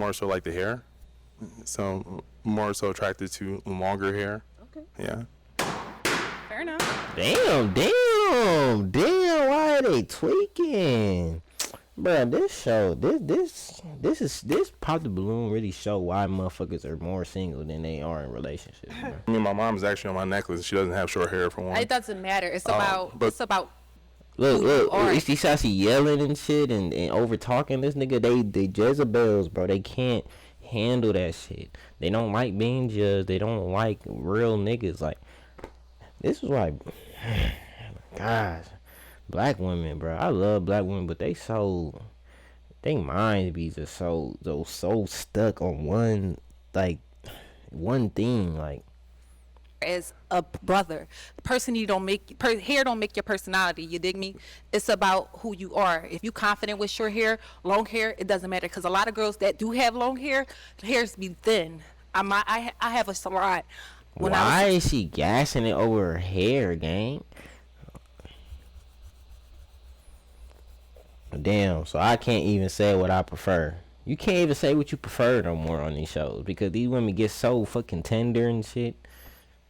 more so like the hair. So more so attracted to longer hair. Okay. Yeah. Fair enough. Damn. Why are they tweaking? Bruh, this Pop the Balloon really show why motherfuckers are more single than they are in relationships, bro. I mean, my mom's actually on my necklace. She doesn't have short hair for one. It doesn't matter. It's about. But- It's about. Look, Alright. you see how she yelling and shit and over talking this nigga. They Jezebels, bro. They can't handle that shit. They don't like being judged. They don't like real niggas. Like, this is why, gosh, black women, bro. I love black women, but they minds be just so stuck on one thing, like. As a brother, the person you don't make hair don't make your personality. You dig me? It's about who you are. If you confident with short hair, long hair, it doesn't matter. Because a lot of girls that do have long hair, the hairs be thin. I have a salon. Why is she gassing it over her hair, gang? Damn, so I can't even say what I prefer. You can't even say what you prefer no more on these shows because these women get so fucking tender and shit.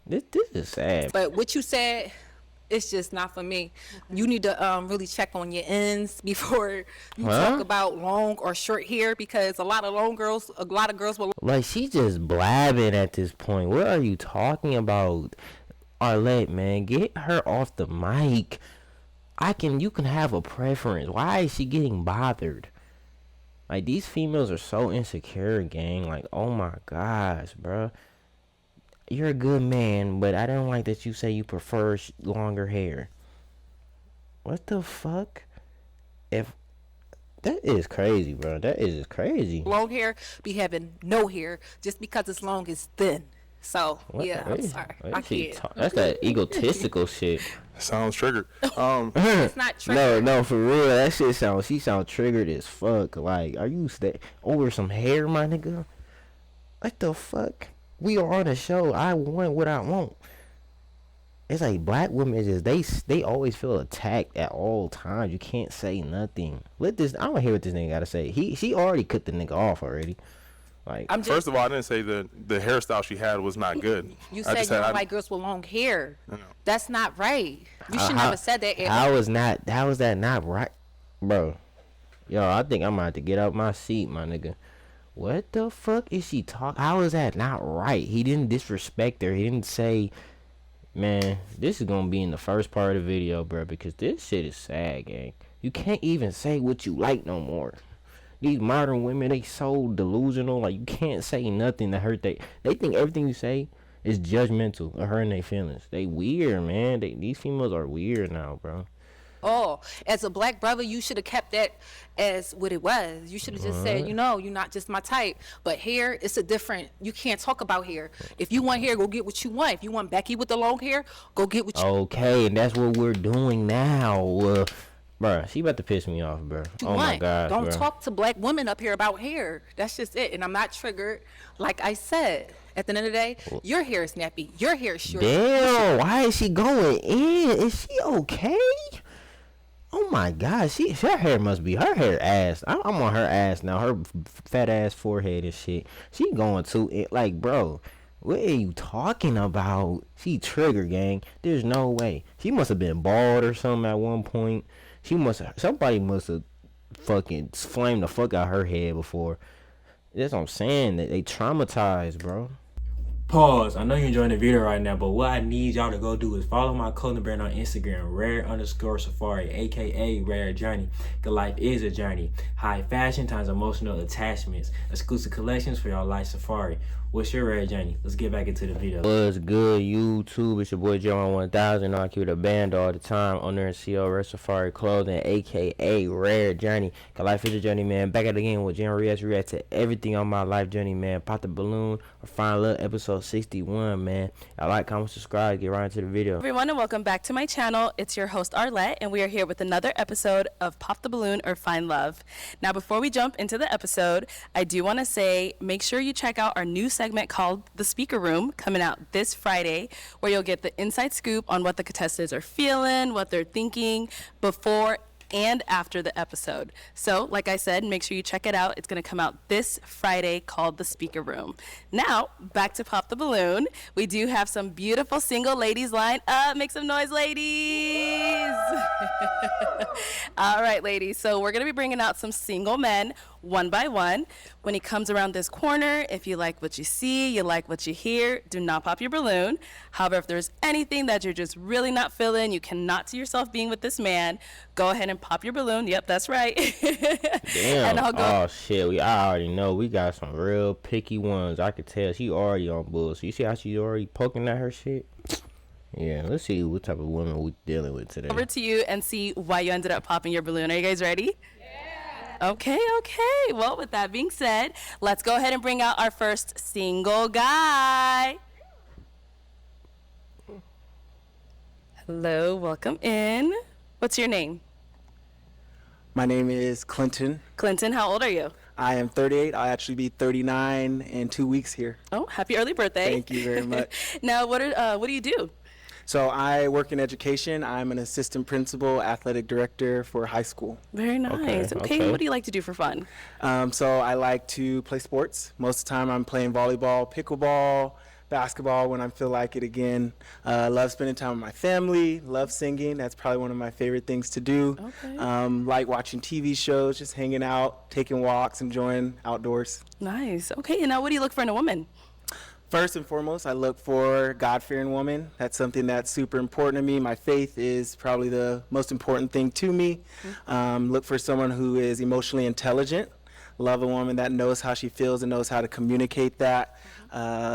This is sad. But what you said, it's just not for me. You need to really check on your ends before you talk about long or short hair, because a lot of girls will. Like, she just blabbing at this point. What are you talking about? Arlette, man, get her off the mic. You can have a preference. Why is she getting bothered? Like, these females are so insecure, gang. Like, oh my gosh, bro. You're a good man, but I don't like that you say you prefer longer hair. What the fuck? That is crazy, bro. That is crazy. Long hair be having no hair just because it's long is thin. So yeah, I'm sorry. I can't. That's that egotistical shit. Sounds triggered. It's not triggered. No, for real. That shit she sound triggered as fuck. Like, are you over some hair, my nigga? What the fuck? We are on a show. I want what I want. It's like black women is just they always feel attacked at all times. You can't say nothing. I don't hear what this nigga gotta say. She already cut the nigga off already. Like, first of all, I didn't say the hairstyle she had was not good. You said you don't like girls with long hair. That's not right. You should never said that. How is that not right, bro? Yo, I think I'm gonna have to get out my seat, my nigga. What the fuck is she talking? How is that not right? He didn't disrespect her. He didn't say, man, this is gonna be in the first part of the video, bro, because this shit is sad, gang. You can't even say what you like no more. These modern women, they so delusional. Like, you can't say nothing to hurt they think everything you say is judgmental or hurting their feelings. They weird, man. These females are weird now, bro. Oh, as a black brother, you should have kept that as what it was. You should have just said, you're not just my type. But hair, it's a different. You can't talk about hair. If you want hair, go get what you want. If you want Becky with the long hair, go get what you want. Okay, and that's what we're doing now. Bruh, she about to piss me off, bro. Oh my God, Don't talk to black women up here about hair. That's just it. And I'm not triggered. Like I said, at the end of the day, your hair is nappy. Your hair is short. Damn, why is she going in? Is she okay? Oh my God, her hair must be her hair ass. I'm on her ass now. Her fat ass forehead and shit. She going to it like, bro. What are you talking about? She trigger, gang. There's no way. She must have been bald or something at one point. Somebody must have fucking flamed the fuck out her head before. That's what I'm saying. That they traumatized, bro. Pause. I know you're enjoying the video right now, but what I need y'all to go do is follow my clothing brand on Instagram, rare_safari, aka Rare Journey. Cause life is a journey. High fashion times emotional attachments. Exclusive collections for y'all life safari. What's your Rare Journey? Let's get back into the video. What's good, YouTube? It's your boy JUAN1000. I keep it a band all the time. Owner and CEO Rare Safari Clothing, aka Rare Journey. Cause life is a journey, man. Back at it again with JUAN react to everything on my life journey, man. Pop the balloon or find love episode 61, man. I like, comment, subscribe, get right into the video. Everyone, and welcome back to my channel. It's your host Arlette, and we are here with another episode of Pop the Balloon or Find Love. Now, before we jump into the episode, I do want to say, make sure you check out our new segment called The Speaker Room, coming out this Friday, where you'll get the inside scoop on what the contestants are feeling, what they're thinking before and after the episode. So, like I said, make sure you check it out. It's going to come out this Friday, called The Speaker Room. Now, back to Pop the Balloon. We do have some beautiful single ladies lined up. Make some noise, ladies. All right, ladies. So we're going to be bringing out some single men one by one. When he comes around this corner, if you like what you see, you like what you hear, do not pop your balloon. However, if there's anything that you're just really not feeling, you cannot see yourself being with this man, go ahead and pop your balloon. Yep, that's right. Damn. And I'll go. Oh shit. I already know we got some real picky ones. I could tell she already on bullshit. You see how she already poking at her shit? Yeah, let's see what type of women we dealing with today. Over to you and see why you ended up popping your balloon. Are you guys ready? Yeah. Okay. Well, with that being said, let's go ahead and bring out our first single guy. Hello, welcome in. What's your name? My name is Clinton. Clinton, how old are you? I am 38. I'll actually be 39 in 2 weeks here. Oh, happy early birthday. Thank you very much. Now, what do you do? So I work in education. I'm an assistant principal, athletic director for high school. Very nice. Okay. What do you like to do for fun? So I like to play sports. Most of the time I'm playing volleyball, pickleball, basketball when I feel like it again. Love spending time with my family, love singing. That's probably one of my favorite things to do. Okay. Like watching TV shows, just hanging out, taking walks, enjoying outdoors. Nice. Okay. And now what do you look for in a woman? First and foremost, I look for a God-fearing woman. That's something that's super important to me. My faith is probably the most important thing to me. Look for someone who is emotionally intelligent. Love a woman that knows how she feels and knows how to communicate that.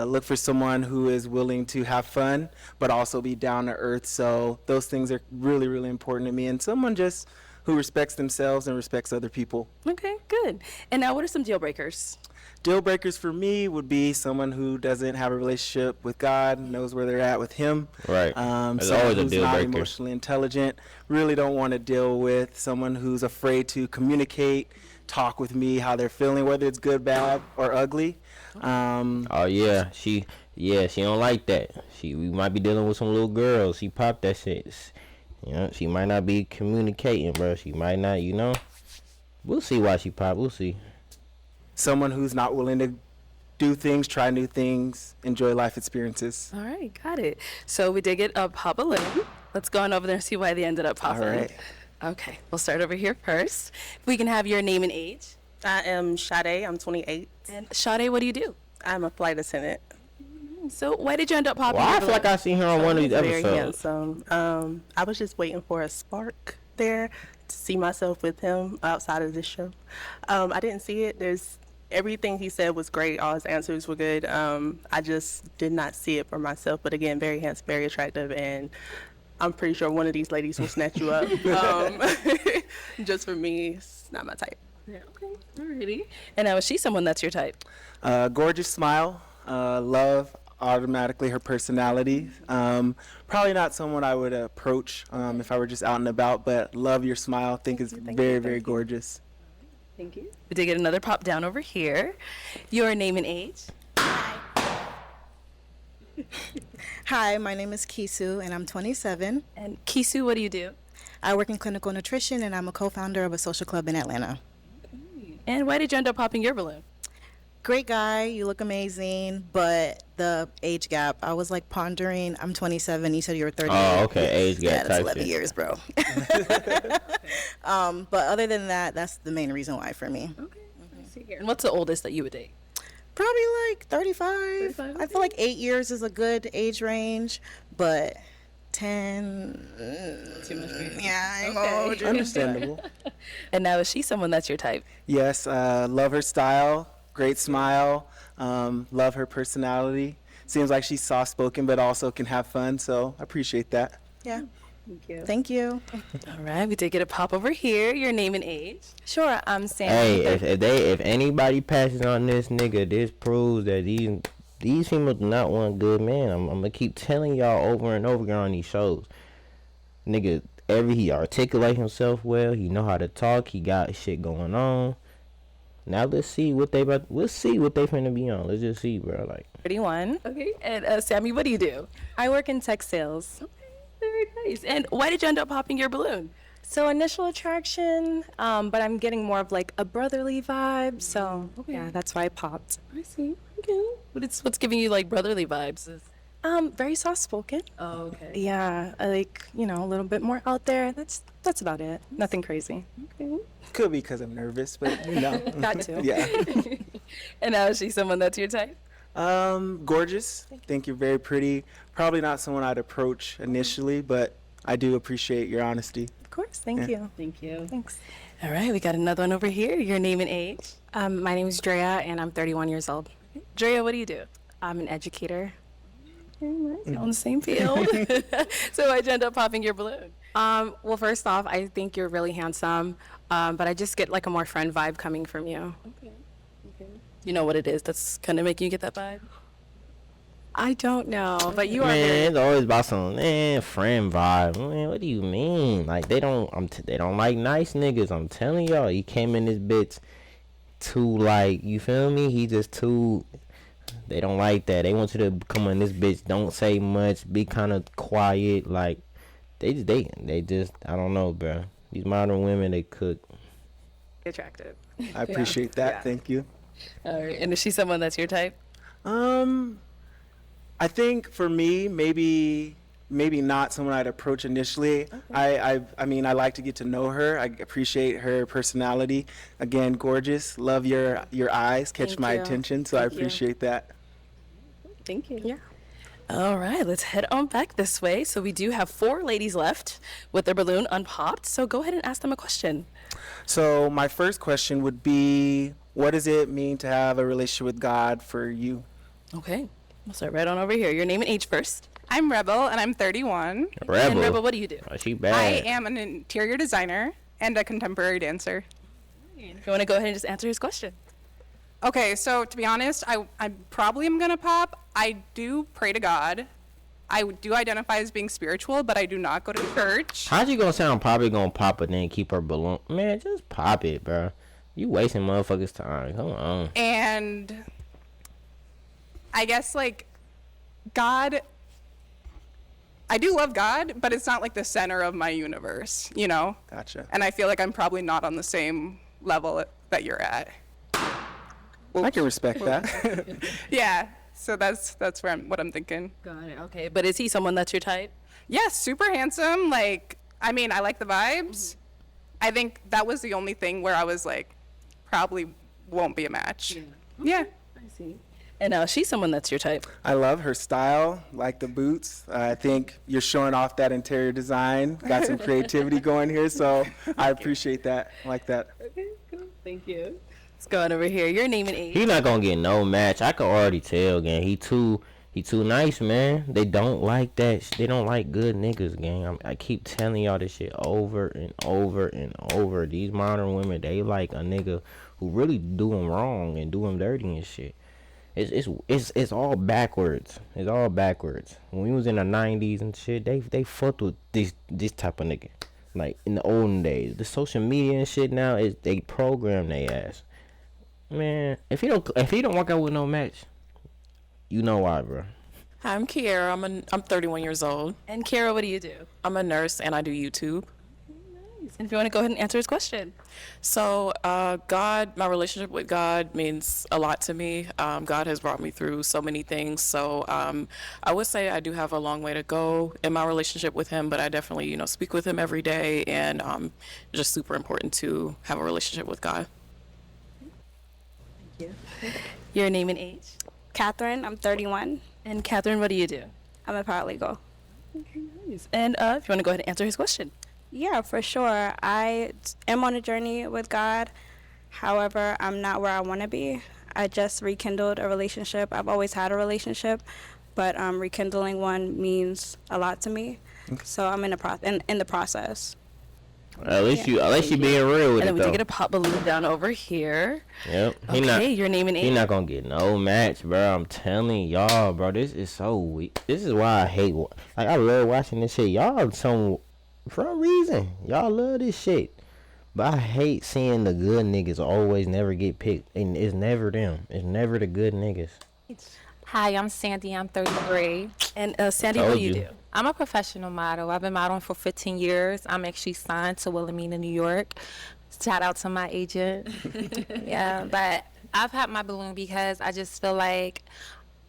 Look for someone who is willing to have fun, but also be down to earth. So those things are really, really important to me. And someone just who respects themselves and respects other people. Okay, good. And now what are some deal breakers? Deal breakers for me would be someone who doesn't have a relationship with God, knows where they're at with Him. Right. Someone always a who's deal not breaker. emotionally intelligent. Really don't want to deal with someone who's afraid to communicate, talk with me how they're feeling, whether it's good, bad, or ugly. Oh yeah, she don't like that. We might be dealing with some little girls. She popped that shit. You know, she might not be communicating, bro. She might not, you know. We'll see why she popped. We'll see. Someone who's not willing to do things, try new things, enjoy life experiences. All right, got it. So we did get a pop balloon. Let's go on over there and see why they ended up popping. All right. Okay, we'll start over here first. If we can have your name and age. I am Sade. I'm 28. And Sade, what do you do? I'm a flight attendant. So why did you end up popping Well, your I feel like I seen her on one of these Very episodes. handsome. I was just waiting for a spark there to see myself with him outside of this show. I didn't see it. Everything he said was great. All his answers were good. I just did not see it for myself. But again, very handsome, very attractive, and I'm pretty sure one of these ladies will snatch you up. Just for me, it's not my type. Yeah, okay. Alrighty. And now is she someone that's your type? Gorgeous smile. Love automatically her personality. Probably not someone I would approach if I were just out and about, but love your smile. Think it's very, very gorgeous. Thank you. We did get another pop down over here. Your name and age? Hi, my name is Kisu, and I'm 27. And Kisu, what do you do? I work in clinical nutrition, and I'm a co-founder of a social club in Atlanta. And why did you end up popping your balloon? Great guy, you look amazing, but the age gap, I was like pondering, I'm 27, you said you were 38. Oh, okay, age Yeah, gap that's type 11 shit. years, bro. But other than that, that's the main reason why for me. Okay. Let's see here. And what's the oldest that you would date? Probably like 35. 35, I feel like 8 years is a good age range, but 10, Too much for you. yeah, I ain't Okay. gonna hold you. Understandable. And now is she someone that's your type? Yes, love her style, great smile, love her personality. Seems like she's soft-spoken, but also can have fun, so I appreciate that. Yeah, Thank you. thank you. All right, we did get a pop over here. Your name and age? Sure, I'm Sam. Hey, if anybody passes on this nigga, this proves that these females do not want good man. I'm gonna keep telling y'all over and over again on these shows. Nigga, he articulate himself well. He know how to talk. He got shit going on. Now we'll see what they finna be on. Let's just see, bro. Like 31. Okay. And Sammy, what do you do? I work in tech sales. Very nice. And why did you end up popping your balloon? So initial attraction, but I'm getting more of like a brotherly vibe. So yeah, that's why I popped. I see. Okay. What's giving you like brotherly vibes? Very soft spoken. Oh, okay. Yeah, I like, a little bit more out there. That's about it. Nothing crazy. Could be because I'm nervous, but That too. Yeah. And now is she someone that's your type? Gorgeous. Think you're very pretty. Probably not someone I'd approach initially, but I do appreciate your honesty. Of course. Thank you. Thank you. Thanks. All right, we got another one over here. Your name and age. My name is Drea, and I'm 31 years old. Drea, what do you do? I'm an educator. On the same field. So why'd you end up popping your balloon? Well, first off, I think you're really handsome, but I just get like a more friend vibe coming from you. You know what it is that's kind of making you get that vibe? I don't know, but you are Man, very. it's always about some friend vibe. Man, what do you mean? Like they don't like nice niggas. I'm telling y'all, he came in this bitch too like, you feel me? He just too. They don't like that. They want you to come in this bitch. Don't say much. Be kind of quiet. Like they just I don't know, bro. These modern women, they cook. Attractive. I appreciate that. Yeah. Thank you. All right, and is she someone that's your type? I think for me, maybe not someone I'd approach initially. I mean, I like to get to know her. I appreciate her personality. Again, gorgeous. Love your eyes. Catch Thank my you. attention. So I Thank you. appreciate that. Thank you. Yeah. All right, let's head on back this way. So we do have 4 ladies left with their balloon unpopped. So go ahead and ask them a question. So my first question would be, what does it mean to have a relationship with God for you? Okay, we'll start right on over here. Your name and age first. I'm Rebel, and I'm 31. And Rebel. Rebel, what do you do? Oh, she I bad. am an interior designer and a contemporary dancer. If you want to go ahead and just answer his question. Okay, so to be honest, I probably am going to pop. I do pray to God. I do identify as being spiritual, but I do not go to church. How's you gonna sound probably gonna pop it then keep her balloon? Man, just pop it, bro. You wasting motherfuckers' time. Come on. And I guess, like, God, I do love God, but it's not like the center of my universe, you know? Gotcha. And I feel like I'm probably not on the same level that you're at. I can respect that. Yeah, so that's what I'm thinking. Got it. Okay, but is he someone that's your type? Yeah, super handsome. Like, I mean, I like the vibes. I think that was the only thing where I was like, probably won't be a match. Yeah. I see. And she's someone that's your type. I love her style, like the boots. I think you're showing off that interior design. Got some creativity going here, so I appreciate that. I like that. Okay, cool. Thank you. Let's go on over here. Your name and age. He not gonna get no match. I can already tell, gang. He too nice, man. They don't like that. They don't like good niggas, gang. I keep telling y'all this shit over and over and over. These modern women, they like a nigga who really do them wrong and do them dirty and shit. It's all backwards. It's all backwards. When we was in the 90s and shit, they fucked with this type of nigga. Like in the olden days, the social media and shit now is they program they ass. Man, if you don't work out with no match, you know why, bro. Hi, I'm Kiara. I'm 31 years old. And Kara, what do you do? I'm a nurse and I do YouTube. And if you want to go ahead and answer his question. So, my relationship with God means a lot to me. God has brought me through so many things. So, I would say I do have a long way to go in my relationship with Him, but I definitely, speak with Him every day, and just super important to have a relationship with God. Thank you. Your name and age? Catherine, I'm 31. And Catherine, what do you do? I'm a paralegal. Okay, nice. And if you want to go ahead and answer his question. Yeah, for sure. I am on a journey with God. However, I'm not where I want to be. I just rekindled a relationship. I've always had a relationship, but rekindling one means a lot to me. Okay. So I'm in the process. At least you being real with and it, then we though. did get a pop balloon down over here. Yep. Your name and age. He not gonna get no match, bro. I'm telling y'all, bro. This is so weak. This is why I hate. I love watching this shit. Y'all for a reason. Y'all love this shit. But I hate seeing the good niggas always never get picked. And it's never them. It's never the good niggas. Hi, I'm Sandy. I'm 33. And Sandy, what do you do? I'm a professional model. I've been modeling for 15 years. I'm actually signed to Wilhelmina, New York. Shout out to my agent. Yeah, but I've had my balloon because I just feel like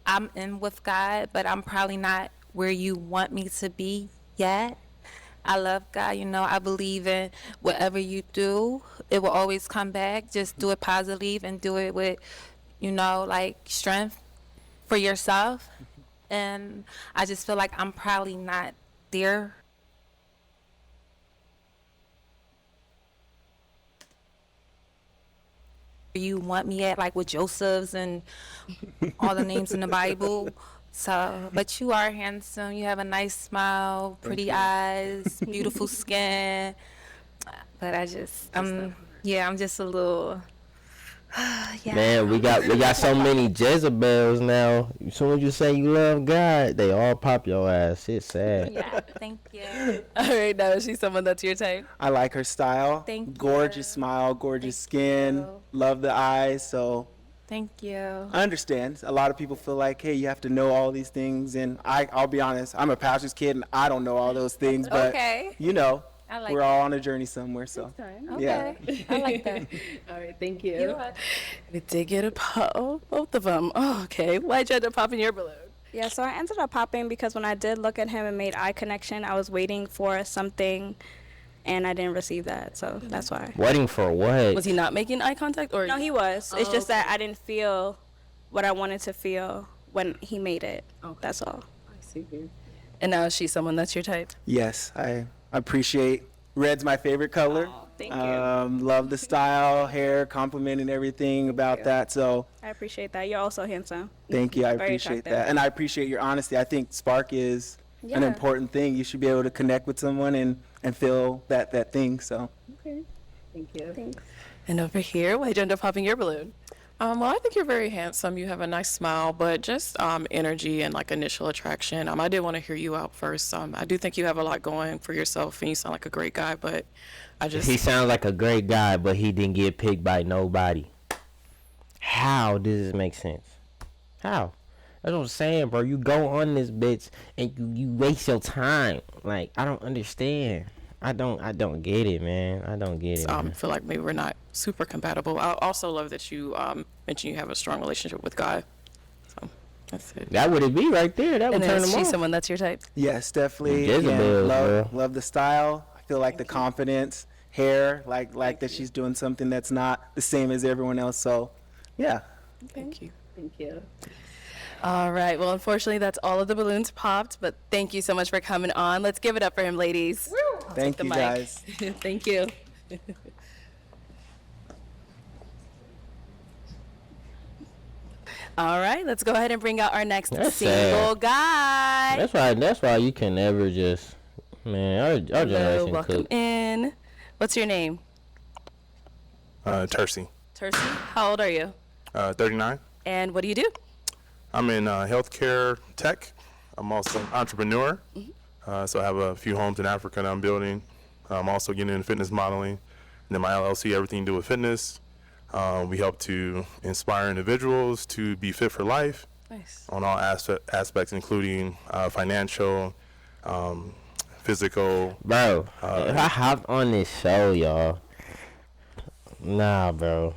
I'm in with God, but I'm probably not where you want me to be yet. I love God, you know. I believe in whatever you do, it will always come back. Just do it positively and do it with, you know, like strength for yourself. And I just feel like I'm probably not there. You want me at, like with Joseph's and all the names in the Bible. So, but you are handsome. You have a nice smile, pretty eyes, beautiful skin. But I just, yeah, I'm just a little. Yeah. Man, we got so many Jezebels now. As soon as you say you love God, they all pop your ass. It's sad. Yeah, thank you. All right, now is she someone that's your type? I like her style. Thank you. Gorgeous smile, gorgeous skin. Love the eyes. So Thank you. I understand. A lot of people feel like, hey, you have to know all these things. And I'll be honest, I'm a pastor's kid and I don't know all those things. But, Okay. you know, I like we're that. all on a journey somewhere. So, yeah. Okay. I like that. All right, thank you. We did get a pop. Oh, both of them. Oh, okay. Why'd you end up popping your balloon? Yeah, so I ended up popping because when I did look at him and made eye connection, I was waiting for something, and I didn't receive that, so that's why. Waiting for what? Was he not making eye contact, or? No, he was. It's just that I didn't feel what I wanted to feel when he made it. That's all. I see. And now is she someone that's your type? Yes, I appreciate. Red's my favorite color. Thank you. Love the style, hair, complimenting everything about that. So I appreciate that. You're also handsome. thank you. I Very appreciate attractive. that. And I appreciate your honesty. I think spark is an Yeah. important thing. You should be able to connect with someone and feel that thing. So Okay. Thank you. Thanks. And over here, why'd you end up popping your balloon? Well, I think you're very handsome. You have a nice smile, but just energy and like initial attraction. I did want to hear you out first. I do think you have a lot going for yourself, and you sound like a great guy. But I just He sounds like a great guy, but he didn't get picked by nobody. How does this make sense? How? That's what I'm saying, bro. You go on this bitch and you waste your time. Like, I don't understand. I don't get it, man. I don't get it. Man. feel like maybe we're not super compatible. I also love that you mentioned you have a strong relationship with God. So that's it. That would it be right there. That would And turn is him she on. someone that's your type? yes, definitely. Jezebels, Love the style. I feel like the confidence, hair, like that she's doing something that's not the same as everyone else. So, yeah. Thank you. Thank you. All right. Well, unfortunately, that's all of the balloons popped, but thank you so much for coming on. Let's give it up for him, ladies. I'll Thank take the you, mic. guys. Thank you. All right. Let's go ahead and bring out our next That's single sad. guy. That's why you can never just, man, our Hello, generation welcome cook. in. What's your name? Tercy, Tercy. How old are you? 39. And what do you do? I'm in healthcare tech. I'm also an entrepreneur. So I have a few homes in Africa that I'm building. I'm also getting into fitness modeling. And then my LLC, everything to do with fitness. We help to inspire individuals to be fit for life Nice. on all aspects, including financial, physical. Bro, if I hop on this show, y'all, nah, bro.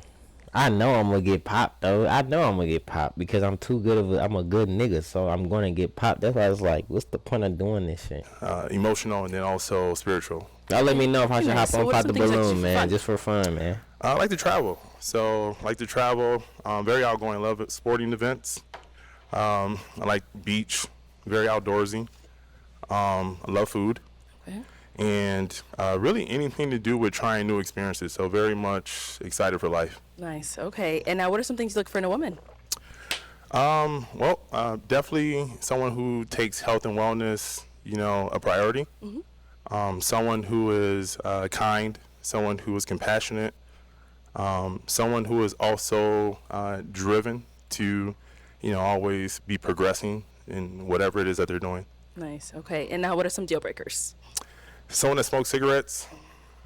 I know I'm gonna get popped though. I know I'm gonna get popped because I'm too good I'm a good nigga, so I'm gonna get popped. That's why I was like, what's the point of doing this shit? Emotional and then also spiritual. Y'all let me know if I should Nice. hop So on what are Pop the some things that Balloon, you man, fun- just for fun, man. I like to travel. So I like to travel. Very outgoing. Love it. Sporting events. I like beach. Very outdoorsy. I love food. Okay. And really anything to do with trying new experiences. So very much excited for life. Nice. Okay. And now, what are some things you look for in a woman? Well, definitely someone who takes health and wellness, a priority. Someone who is kind, someone who is compassionate, someone who is also driven to, always be progressing in whatever it is that they're doing. Nice. Okay. And now, what are some deal breakers? Someone that smokes cigarettes,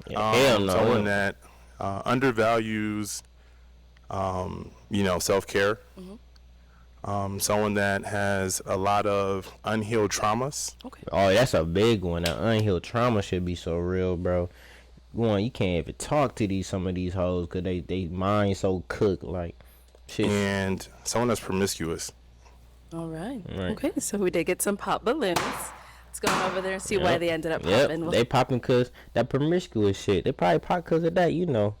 Hell no. someone that undervalues, self-care. Someone that has a lot of unhealed traumas. Oh, that's a big one. That unhealed trauma should be so real, bro. One, you can't even talk to some of these hoes because they mind so cooked, like shit. And someone that's promiscuous. All right. Right. Okay, so we did get some pop balloons. Let's go on over there and see why they ended up popping. They popping cause that promiscuous shit. They probably pop cause of that, you know.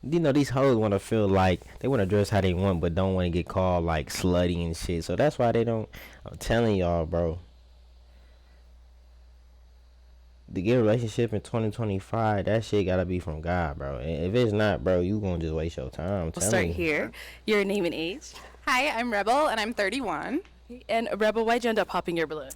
These hoes want to feel like they want to dress how they want, but don't want to get called like slutty and shit. So that's why they don't. I'm telling y'all, bro. To get a relationship in 2025, that shit gotta be from God, bro. And if it's not, bro, you gonna just waste your time. We'll start here. Your name and age. Hi, I'm Rebel, and I'm 31. And Rebel, why'd you end up popping your balloon?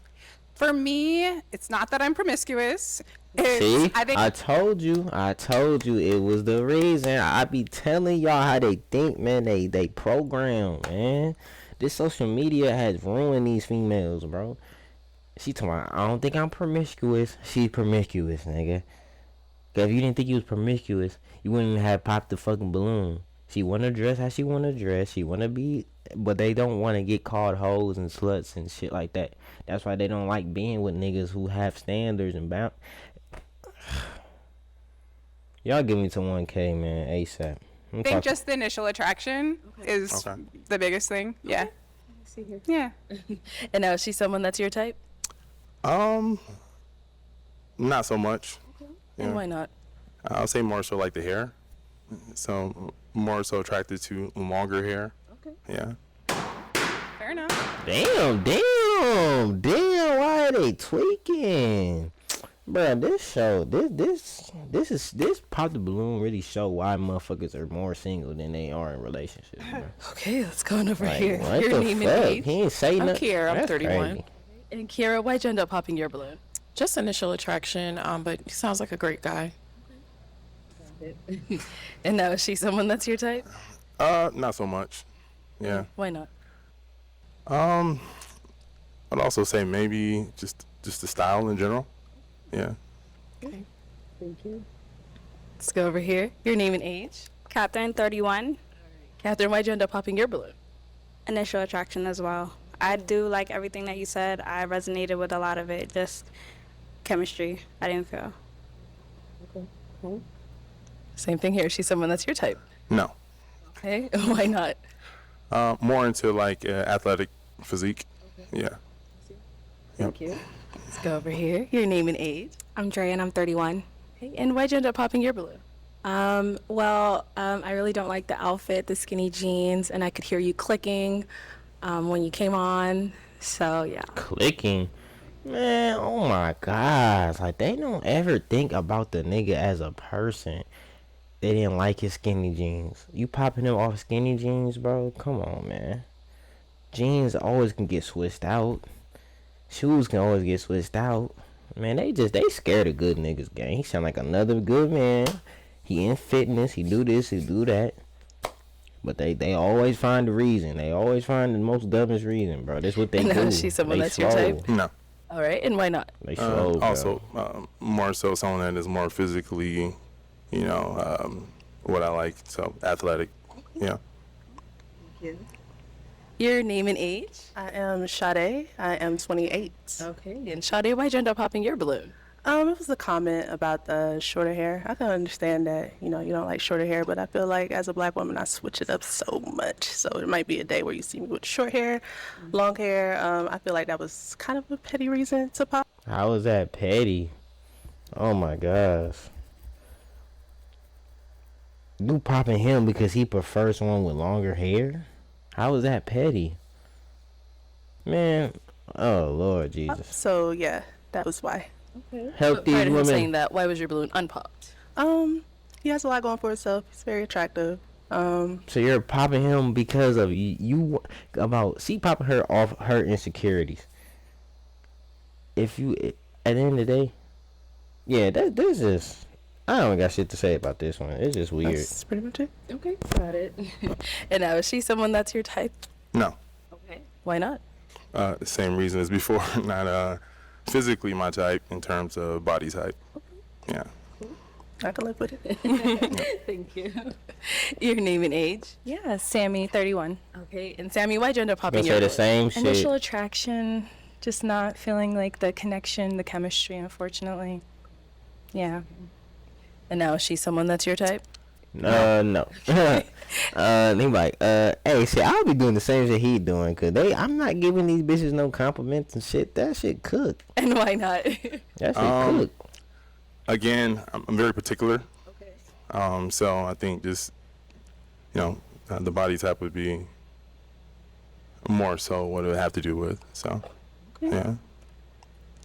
For me, it's not that I'm promiscuous. See, I told you it was the reason. I be telling y'all how they think, man. They program, man. This social media has ruined these females, bro. She told me, I don't think I'm promiscuous. She's promiscuous, nigga. Cause if you didn't think you was promiscuous, you wouldn't have popped the fucking balloon. She wanna dress how she wanna dress. She wanna be, but they don't wanna get called hoes and sluts and shit like that. That's why they don't like being with niggas who have standards and bound. Y'all give me to 1K, man, ASAP. I think just the initial attraction is the biggest thing. Yeah. See here. Yeah. And now, is she someone that's your type? Not so much. And why not? I'll say more so like the hair. So more so attracted to longer hair. Okay. Yeah. Fair enough. Damn. Why are they tweaking? Bro, this show, this Pop the Balloon really show why motherfuckers are more single than they are in relationships, bro. Okay, let's go on over Like, here. what Your the name fuck? and age. He ain't say I'm nothing. Kiera. I'm That's 31. crazy. And Kiera, why'd you end up popping your balloon? Just initial attraction, but he sounds like a great guy. And now, is she someone that's your type? Not so much. Yeah. Why not? I'd also say maybe just the style in general. Yeah. Okay. Thank you. Let's go over here. Your name and age. Catherine, 31. Catherine, why'd you end up popping your balloon? Initial attraction as well. I do like everything that you said. I resonated with a lot of it. Just chemistry. I didn't feel. Okay. Cool. Same thing here. She's someone that's your type. No. Okay. Why not? More into like athletic physique. Okay. Yeah. Thank you. Let's go over here. Your name and age. I'm Dre, and I'm 31. Okay. And why'd you end up popping your balloon? I really don't like the outfit, the skinny jeans, and I could hear you clicking when you came on. So, yeah. Clicking? Man, oh my gosh. Like, they don't ever think about the nigga as a person. They didn't like his skinny jeans. You popping him off skinny jeans, bro? Come on, man. Jeans always can get switched out. Shoes can always get switched out. Man, they scared of good niggas, gang. He sound like another good man. He in fitness. He do this. He do that. But they always find a reason. They always find the most dumbest reason, bro. That's what they do. Is she someone that's your type? No. All right. And why not? They slow, also, more so someone that is more physically, what I like. So athletic. Yeah. Thank you. Your name and age? I am Sade. I am 28. Okay. And Sade, why'd you end up popping your balloon? It was a comment about the shorter hair. I can understand that, you don't like shorter hair, but I feel like as a black woman, I switch it up so much. So it might be a day where you see me with short hair, long hair. I feel like that was kind of a petty reason to pop. How is that petty? Oh my gosh. You popping him because he prefers someone with longer hair? How is that petty? Man, oh Lord Jesus. So yeah, that was why. Okay. Help these women. Saying that, why was your balloon unpopped? He has a lot going for himself. He's very attractive. So you're popping him because of you popping her off her insecurities. If you, at the end of the day, yeah, this is, I don't got shit to say about this one. It's just weird. That's pretty much it. Okay, got it. And now, is she someone that's your type? No. Okay. Why not? The same reason as before. Not physically my type in terms of body type. Okay. Yeah. Cool. I can live with it. Thank you. Your name and age? Yeah, Sammy, 31. Okay. And Sammy, why'd you end up Gonna popping say your the balloon? same shit. Initial attraction, just not feeling like the connection, the chemistry, unfortunately. Yeah. And now is she someone that's your type? No. They like, hey, shit, I'll be doing the same shit he doing, cause I'm not giving these bitches no compliments and shit. That shit cook. And why not? That shit cook. Again, I'm very particular. Okay. So I think just, the body type would be more so what it would have to do with. So, yeah.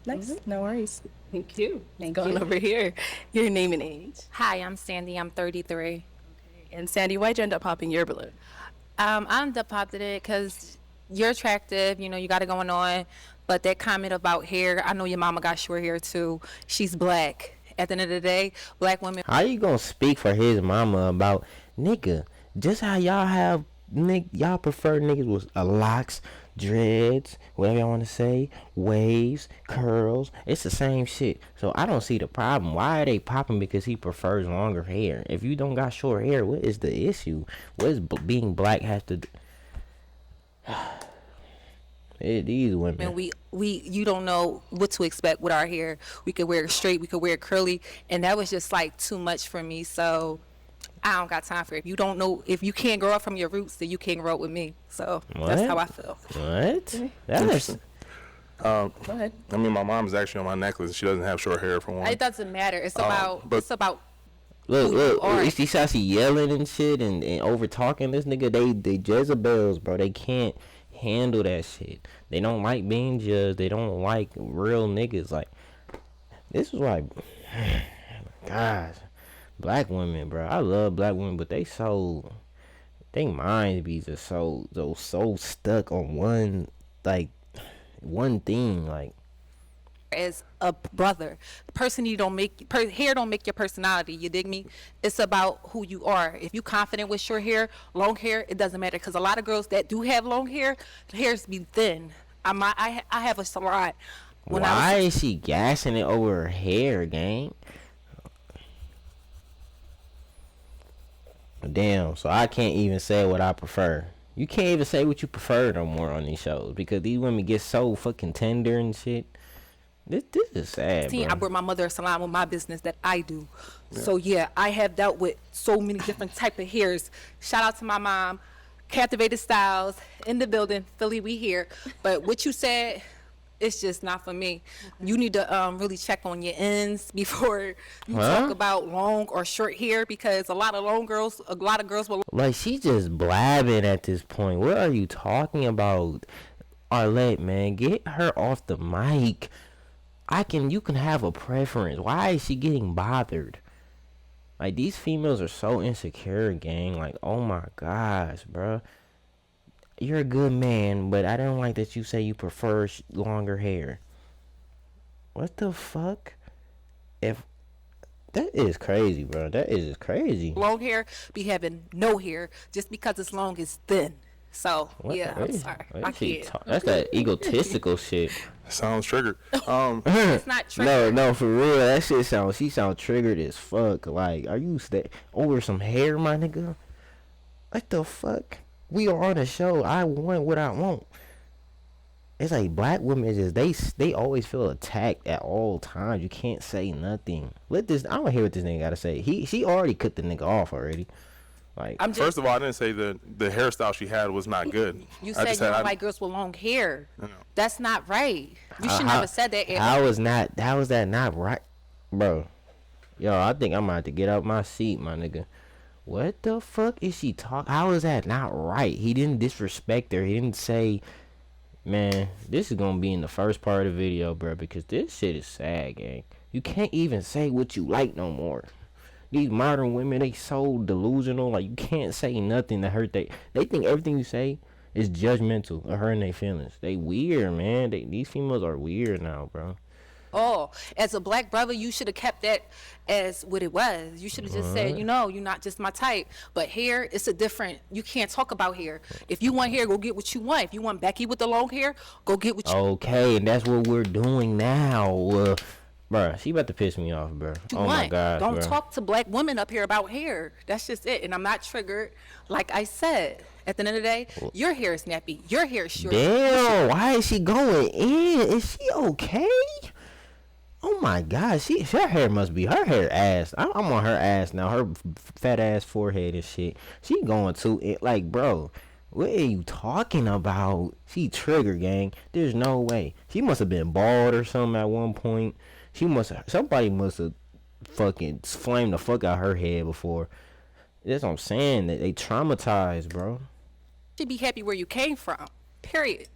Nice. No worries. Thank you. Going over here. Your name and age? Hi, I'm Sandy. I'm 33. And Sandy, why'd you end up popping your balloon? I ended up popping it because you're attractive. You got it going on. But that comment about hair, I know your mama got short hair too. She's black. At the end of the day, black women. How you gonna speak for his mama about nigga? Just how y'all have y'all prefer niggas with locks, dreads, whatever y'all want to say, waves, curls. It's the same shit. So I don't see the problem. Why are they popping because he prefers longer hair? If you don't got short hair, what is the issue? What is being black has to do? These women. And you don't know what to expect with our hair. We could wear it straight, we could wear it curly, and that was just like too much for me. So I don't got time for it. If you don't know, if you can't grow up from your roots, then you can't grow up with me. So that's how I feel. What? That's Go ahead. I mean, my mom's actually on my necklace. She doesn't have short hair for one. It doesn't matter. It's about Look, Or- you see how she yelling and shit and over talking this nigga. They Jezebels, bro. They can't handle that shit. They don't like being judged. They don't like real niggas. Like, this is like, gosh, black women, bro. I love black women, but they minds be just so stuck on one thing, like. As a brother, hair don't make your personality. You dig me? It's about who you are. If you confident with short hair, long hair, it doesn't matter. Because a lot of girls that do have long hair, the hairs be thin. I have a salon. Why is she gassing it over her hair, gang? Damn, so I can't even say what I prefer. You can't even say what you prefer no more on these shows because these women get so fucking tender and shit. This is sad, See, bro. I brought my mother a salon with my business that I do. So yeah, I have dealt with so many different type of hairs. Shout out to my mom, Captivated Styles in the building, Philly, we here. But what you said, it's just not for me. You need to really check on your ends before you talk about long or short hair because a lot of girls will. Like, she just blabbing at this point. What are you talking about? Arlette, man, get her off the mic. You can have a preference. Why is she getting bothered? Like, these females are so insecure, gang. Like, oh my gosh, bro. You're a good man, but I don't like that you say you prefer longer hair. What the fuck? That is crazy, bro. That is crazy. Long hair be having no hair just because it's long is thin. So yeah, I'm sorry. I can't. That's that egotistical shit. Sounds triggered. It's not triggered. No, for real. That shit she sound triggered as fuck. Like, are you over some hair, my nigga? What the fuck? We are on a show. I want what I want. It's like black women they always feel attacked at all times. You can't say nothing. I don't hear what this nigga gotta say. She already cut the nigga off already. Like, first of all, I didn't say the hairstyle she had was not good. You said you don't like girls with long hair. That's not right. You should never said that. How is that not right, bro? Yo, I think I'm about to get out my seat, my nigga. What the fuck is she talking? How is that not right? He didn't disrespect her. He didn't say, man, this is gonna be in the first part of the video, bro, because this shit is sad, gang. You can't even say what you like no more. These modern women, they so delusional. Like, you can't say nothing to hurt they think everything you say is judgmental or hurting their feelings. They weird, man. These females are weird now, bro. Oh, as a black brother, you should have kept that as what it was. You should have just said, you're not just my type. But hair, it's a different. You can't talk about hair. If you want hair, go get what you want. If you want Becky with the long hair, go get what you want. Okay, and that's what we're doing now. Bruh, she about to piss me off, bruh. Oh my god, Don't bruh. talk to black women up here about hair. That's just it. And I'm not triggered. Like I said, at the end of the day, your hair is nappy. Your hair is short. Damn, why is she going in? Is she okay? Oh my god, her hair must be her hair ass. I'm on her ass now, her fat ass forehead and shit. She going to it like, bro. What are you talking about? She trigger gang. There's no way. She must have been bald or something at one point. Somebody must have fucking flamed the fuck out her head before. That's what I'm saying. That they traumatized, bro. You should be happy where you came from. Period.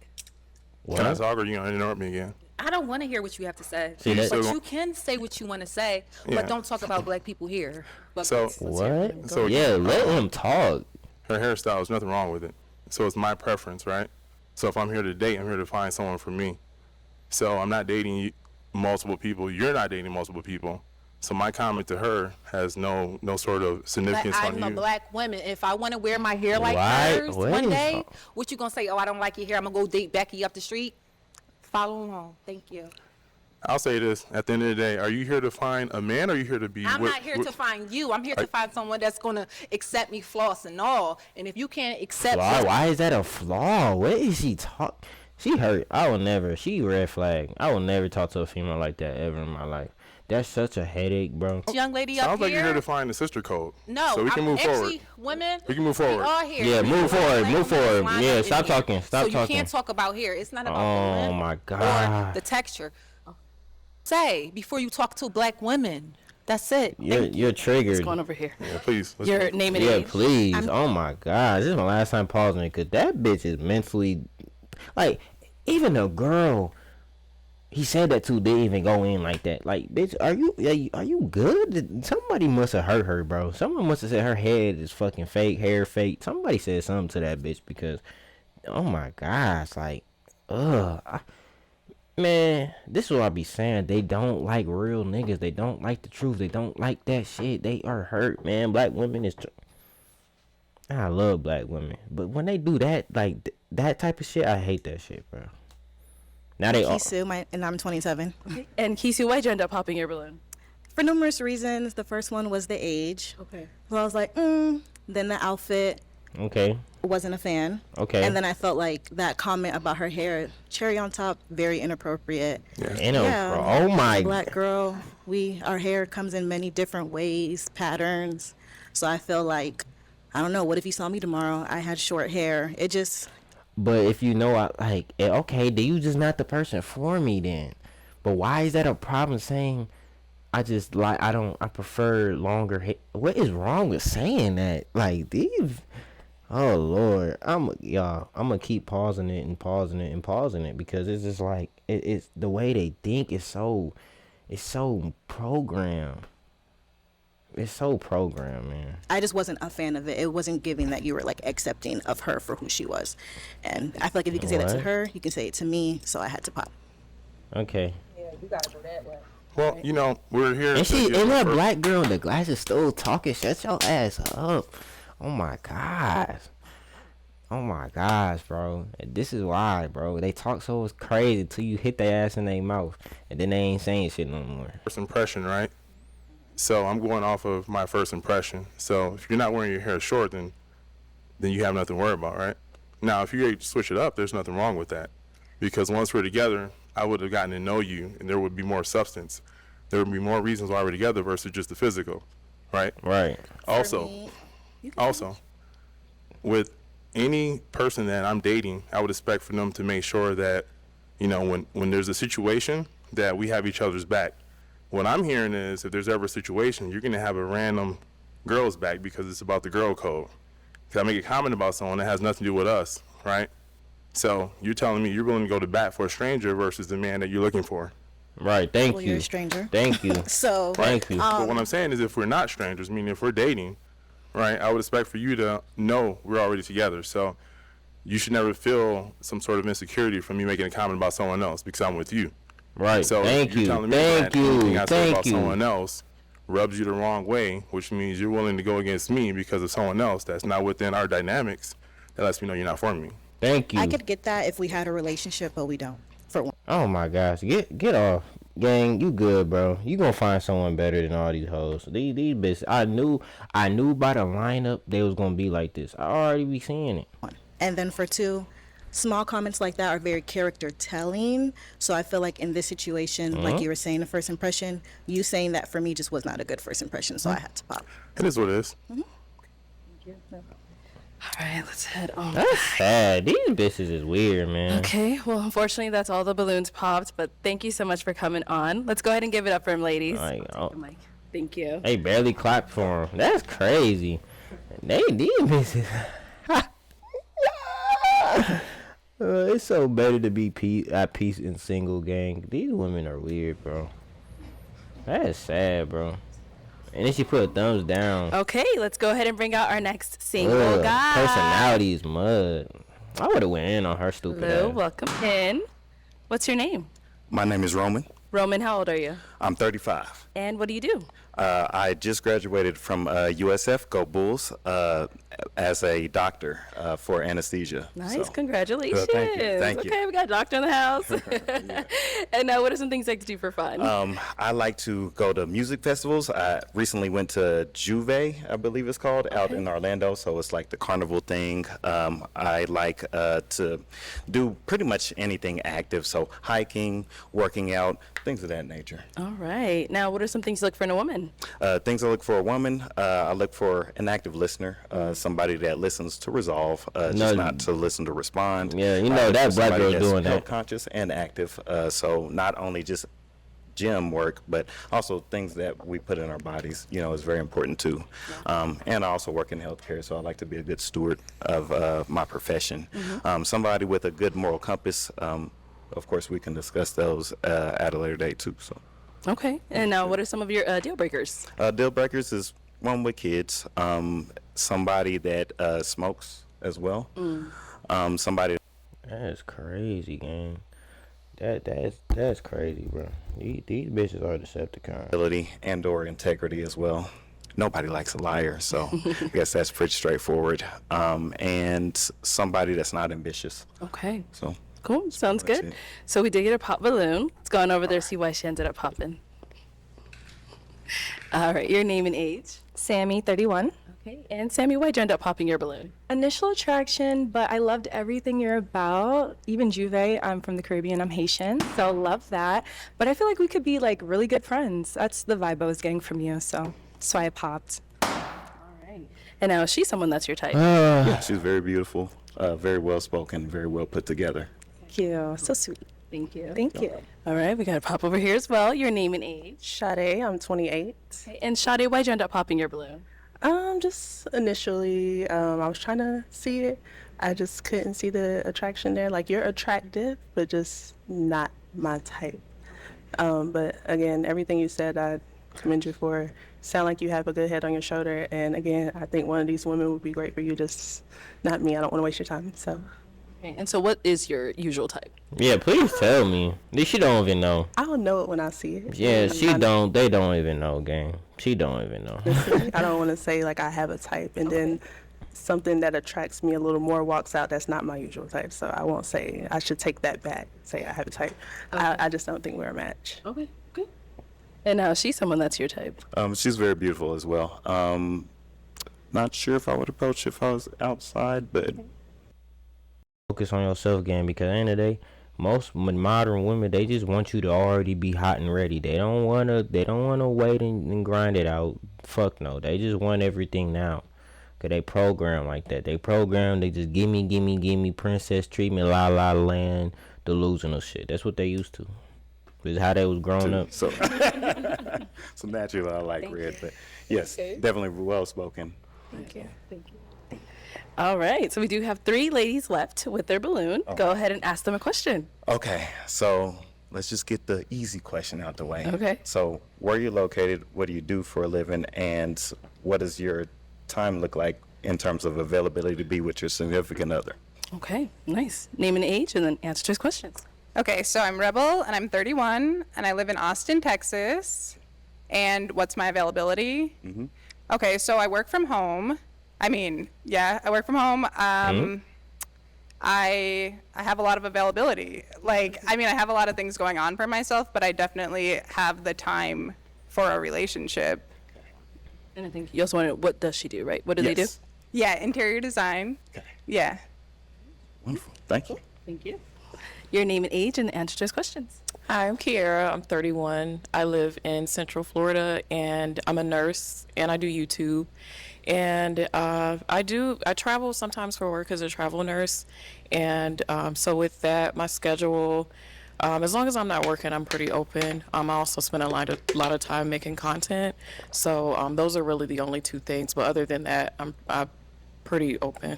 Can I talk or you gonna interrupt me again? I don't want to hear what you have to say. See, But you can say what you want to say, Yeah. but don't talk about black people here. But So- let's hear it. What? So Yeah, let him talk. Her hairstyle, there's nothing wrong with it. So it's my preference, right? So if I'm here to date, I'm here to find someone for me. So I'm not dating multiple people. You're not dating multiple people. So my comment to her has no sort of But significance I'm on a you. black woman. If I want to wear my hair like Why? hers What one is day, up? what you gonna say? Oh, I don't like your hair. I'm gonna go date Becky up the street. Follow along. Thank you. I'll say this. At the end of the day, are you here to find a man or are you here to be I'm with- not here with- to find you. I'm here to find someone that's gonna accept me, flaws and all. And if you can't accept Why is that a flaw? What is she talk? She hurt. I will never. She red flag. I will never talk to a female like that ever in my life. That's such a headache, bro. this young lady up Sounds like here, you're here to find the sister code. no, So we can I'm move forward. actually women. We can move We forward. all here. Yeah, We move all forward, black move women forward. line Yeah, up in stop here. talking, stop so you talking. can't talk about hair. It's not about Oh the length my or god. the texture. Say before you talk to black women. That's it. You're triggered. What's going over here? Yeah, please. let's Your move. name and Yeah, age. please. Oh my god, this is my last time pausing it because that bitch is mentally, like, even the girl he said that to didn't even go in like that. Like, bitch, are you good? Somebody must have hurt her, bro. Someone must have said her head is fucking fake, hair fake. Somebody said something to that bitch because, oh my gosh, like, man, this is what I be saying. They don't like real niggas. They don't like the truth. They don't like that shit. They are hurt, man. Black women is. I love black women, but when they do that, like that type of shit, I hate that shit, bro. Now they all. Kisu, and I'm 27. And Kisu, why'd you end up popping your balloon? For numerous reasons. The first one was the age. Okay. So I was like, Then the outfit, Okay. wasn't a fan. Okay. And then I felt like that comment about her hair, cherry on top, very inappropriate. Oh my. Black girl, our hair comes in many different ways, patterns. So I feel like, I don't know, what if you saw me tomorrow? I had short hair. It just, But if you know, okay, then you just not the person for me then. But why is that a problem saying, I prefer longer hair? What is wrong with saying that? Like, these, oh Lord, I'm gonna keep pausing it and pausing it and pausing it because it's just like, it's the way they think is so programmed. It's so programmed, man. I just wasn't a fan of it. It wasn't giving that you were like accepting of her for who she was. And I feel like if you can say that to What? her, you can say it to me. So I had to pop. Okay. Well, we're here. And to give and the that first- black girl in the glasses still talking. Shut your ass up. Oh my gosh. Oh my gosh, bro. And this is why, bro. They talk so crazy until you hit their ass in their mouth. And then they ain't saying shit no more. First impression, right? So I'm going off of my first impression. So if you're not wearing your hair short, then you have nothing to worry about, right? Now, if you switch it up, there's nothing wrong with that. Because once we're together, I would have gotten to know you, and there would be more substance. There would be more reasons why we're together versus just the physical, right? Right. Also, with any person that I'm dating, I would expect for them to make sure that, when there's a situation, that we have each other's back. What I'm hearing is if there's ever a situation, you're going to have a random girl's back because it's about the girl code. Because I make a comment about someone that has nothing to do with us, right? So you're telling me you're willing to go to bat for a stranger versus the man that you're looking for. Right. Thank Well, you. you're a stranger. Thank you. So Thank you. But what I'm saying is if we're not strangers, meaning if we're dating, right, I would expect for you to know we're already together. So you should never feel some sort of insecurity from me making a comment about someone else because I'm with you. Right. So Thank you're you. telling me Thank that anything you. I say about Thank you. someone else rubs you the wrong way, which means you're willing to go against me because of someone else that's not within our dynamics. That lets me know you're not for me. Thank you. I could get that if we had a relationship, but we don't. For one. Oh my gosh. Get off. Gang, you good, bro. You gonna find someone better than all these hoes. These bitches, I knew by the lineup they was gonna be like this. I already be seeing it. And then for 2, small comments like that are very character telling. So I feel like in this situation, like you were saying, the first impression, you saying that for me just was not a good first impression. So I had to pop. It is what it is. All right, let's head on. That's sad. These bitches is weird, man. Okay, well, unfortunately, that's all the balloons popped, but thank you so much for coming on. Let's go ahead and give it up for him, ladies. Like, Thank you. they barely clapped for him. That's crazy. These bitches. It's so better to be at peace in single, gang. These women are weird, bro. That is sad, bro. And then she put a thumbs down. Okay, let's go ahead and bring out our next single guy. Personality is mud. I would have went in on her stupid Hello, ass. welcome in. What's your name? My name is Roman. Roman, how old are you? I'm 35. And what do you do? I just graduated from USF, Go Bulls, as a doctor for anesthesia. Nice, congratulations. Thank you. Thank you. Okay, we got a doctor in the house. And what are some things you like to do for fun? I like to go to music festivals. I recently went to Juve, I believe it's called, out in Orlando. So it's like the carnival thing. I like to do pretty much anything active. So hiking, working out, things of that nature. All right. Now, what are some things you look for in a woman? Things I look for a woman, I look for an active listener, somebody that listens to resolve, just not to listen to respond. Yeah, you know that black girl doing that. Health conscious and active, so not only just gym work, but also things that we put in our bodies, is very important too. And I also work in healthcare, so I like to be a good steward of my profession. Somebody with a good moral compass. Of course, we can discuss those at a later date too. So. Okay. And what are some of your deal breakers? Deal breakers is one with kids, somebody that smokes as well, somebody. That's crazy, gang. That's crazy, bro. These bitches are Decepticons. Ability and/or integrity as well. Nobody likes a liar, so I guess that's pretty straightforward. And somebody that's not ambitious. Okay. So. Cool. Sounds good. So we did get a pop balloon. Let's go on over there, see why she ended up popping. All right. Your name and age? Sammy, 31. Okay. And Sammy, why'd you end up popping your balloon? Initial attraction, but I loved everything you're about. Even Juve, I'm from the Caribbean, I'm Haitian, so love that. But I feel like we could be like really good friends. That's the vibe I was getting from you, so that's why I popped. All right. And now, is she someone that's your type? Yeah, she's very beautiful, very well spoken, very well put together. Thank you. So sweet. Thank you. Thank you. All right, we got to pop over here as well. Your name and age? Sade, I'm 28. Okay. And Sade, why'd you end up popping your balloon? Just initially, I was trying to see it. I just couldn't see the attraction there. Like, you're attractive, but just not my type. But again, everything you said, I commend you for. Sound like you have a good head on your shoulder. And again, I think one of these women would be great for you, just not me. I don't want to waste your time, so. And so what is your usual type? Yeah, please tell me. She don't even know. I'll know it when I see it. Yeah, she don't. They don't even know, gang. She don't even know. I don't want to say like I have a type and then something that attracts me a little more walks out. That's not my usual type. So I won't say. I should take that back. Say I have a type. Okay. I just don't think we're a match. Okay, good. And now she's someone that's your type. She's very beautiful as well. Not sure if I would approach if I was outside, but. Focus on yourself, gang, because at the end of the day, most modern women, they just want you to already be hot and ready. They don't wanna wait and grind it out. Fuck no. They just want everything now. Cause they program like that. They just gimme princess treatment, la la land, delusional shit. That's what they used to. This is how they was growing up. So naturally I like red, but yes, definitely well spoken. Thank you. All right, so we do have 3 ladies left with their balloon. Go ahead and ask them a question. Okay, so let's just get the easy question out the way. Okay. So where are you located? What do you do for a living? And what does your time look like in terms of availability to be with your significant other? Okay, nice. Name and age, and then answer to his questions. Okay, so I'm Rebel, and I'm 31, and I live in Austin, Texas. And what's my availability? Mm-hmm. Okay, so I work from home. I work from home. I have a lot of availability. Like, I mean, I have a lot of things going on for myself, but I definitely have the time for a relationship. And I think you also wanted, what does she do, right? What do they do? Yeah, interior design. Okay. Yeah. Wonderful. Thank you. Thank you. Your name and age and the answer to his questions. Hi, I'm Kiara. I'm 31. I live in Central Florida, and I'm a nurse, and I do YouTube. And I travel sometimes for work as a travel nurse. And so with that, my schedule, as long as I'm not working, I'm pretty open. I also spend a lot of time making content. So those are really the only two things. But other than that, I'm pretty open.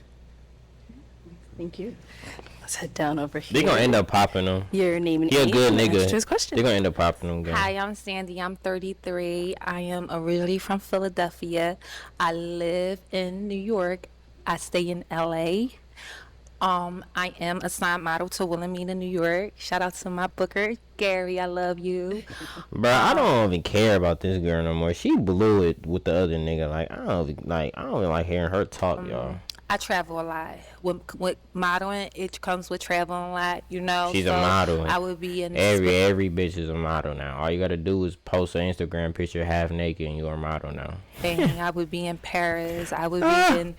Thank you. Let's head down over here. They gonna end up popping them. Your name and He a age good and nigga. answer to his question. They gonna end up popping them. Gang. Hi, I'm Sandy. I'm 33. I am originally from Philadelphia. I live in New York. I stay in LA. I am a signed model to Wilhelmina, New York. Shout out to my booker, Gary. I love you. Bro, I don't even care about this girl no more. She blew it with the other nigga. Like I don't even like hearing her talk, y'all. I travel a lot. With modeling, it comes with traveling a lot, you know. She's so a model. I would be in every bitch is a model now. All you gotta do is post an Instagram picture half naked and you're a model now. and I would be in Paris. I would be in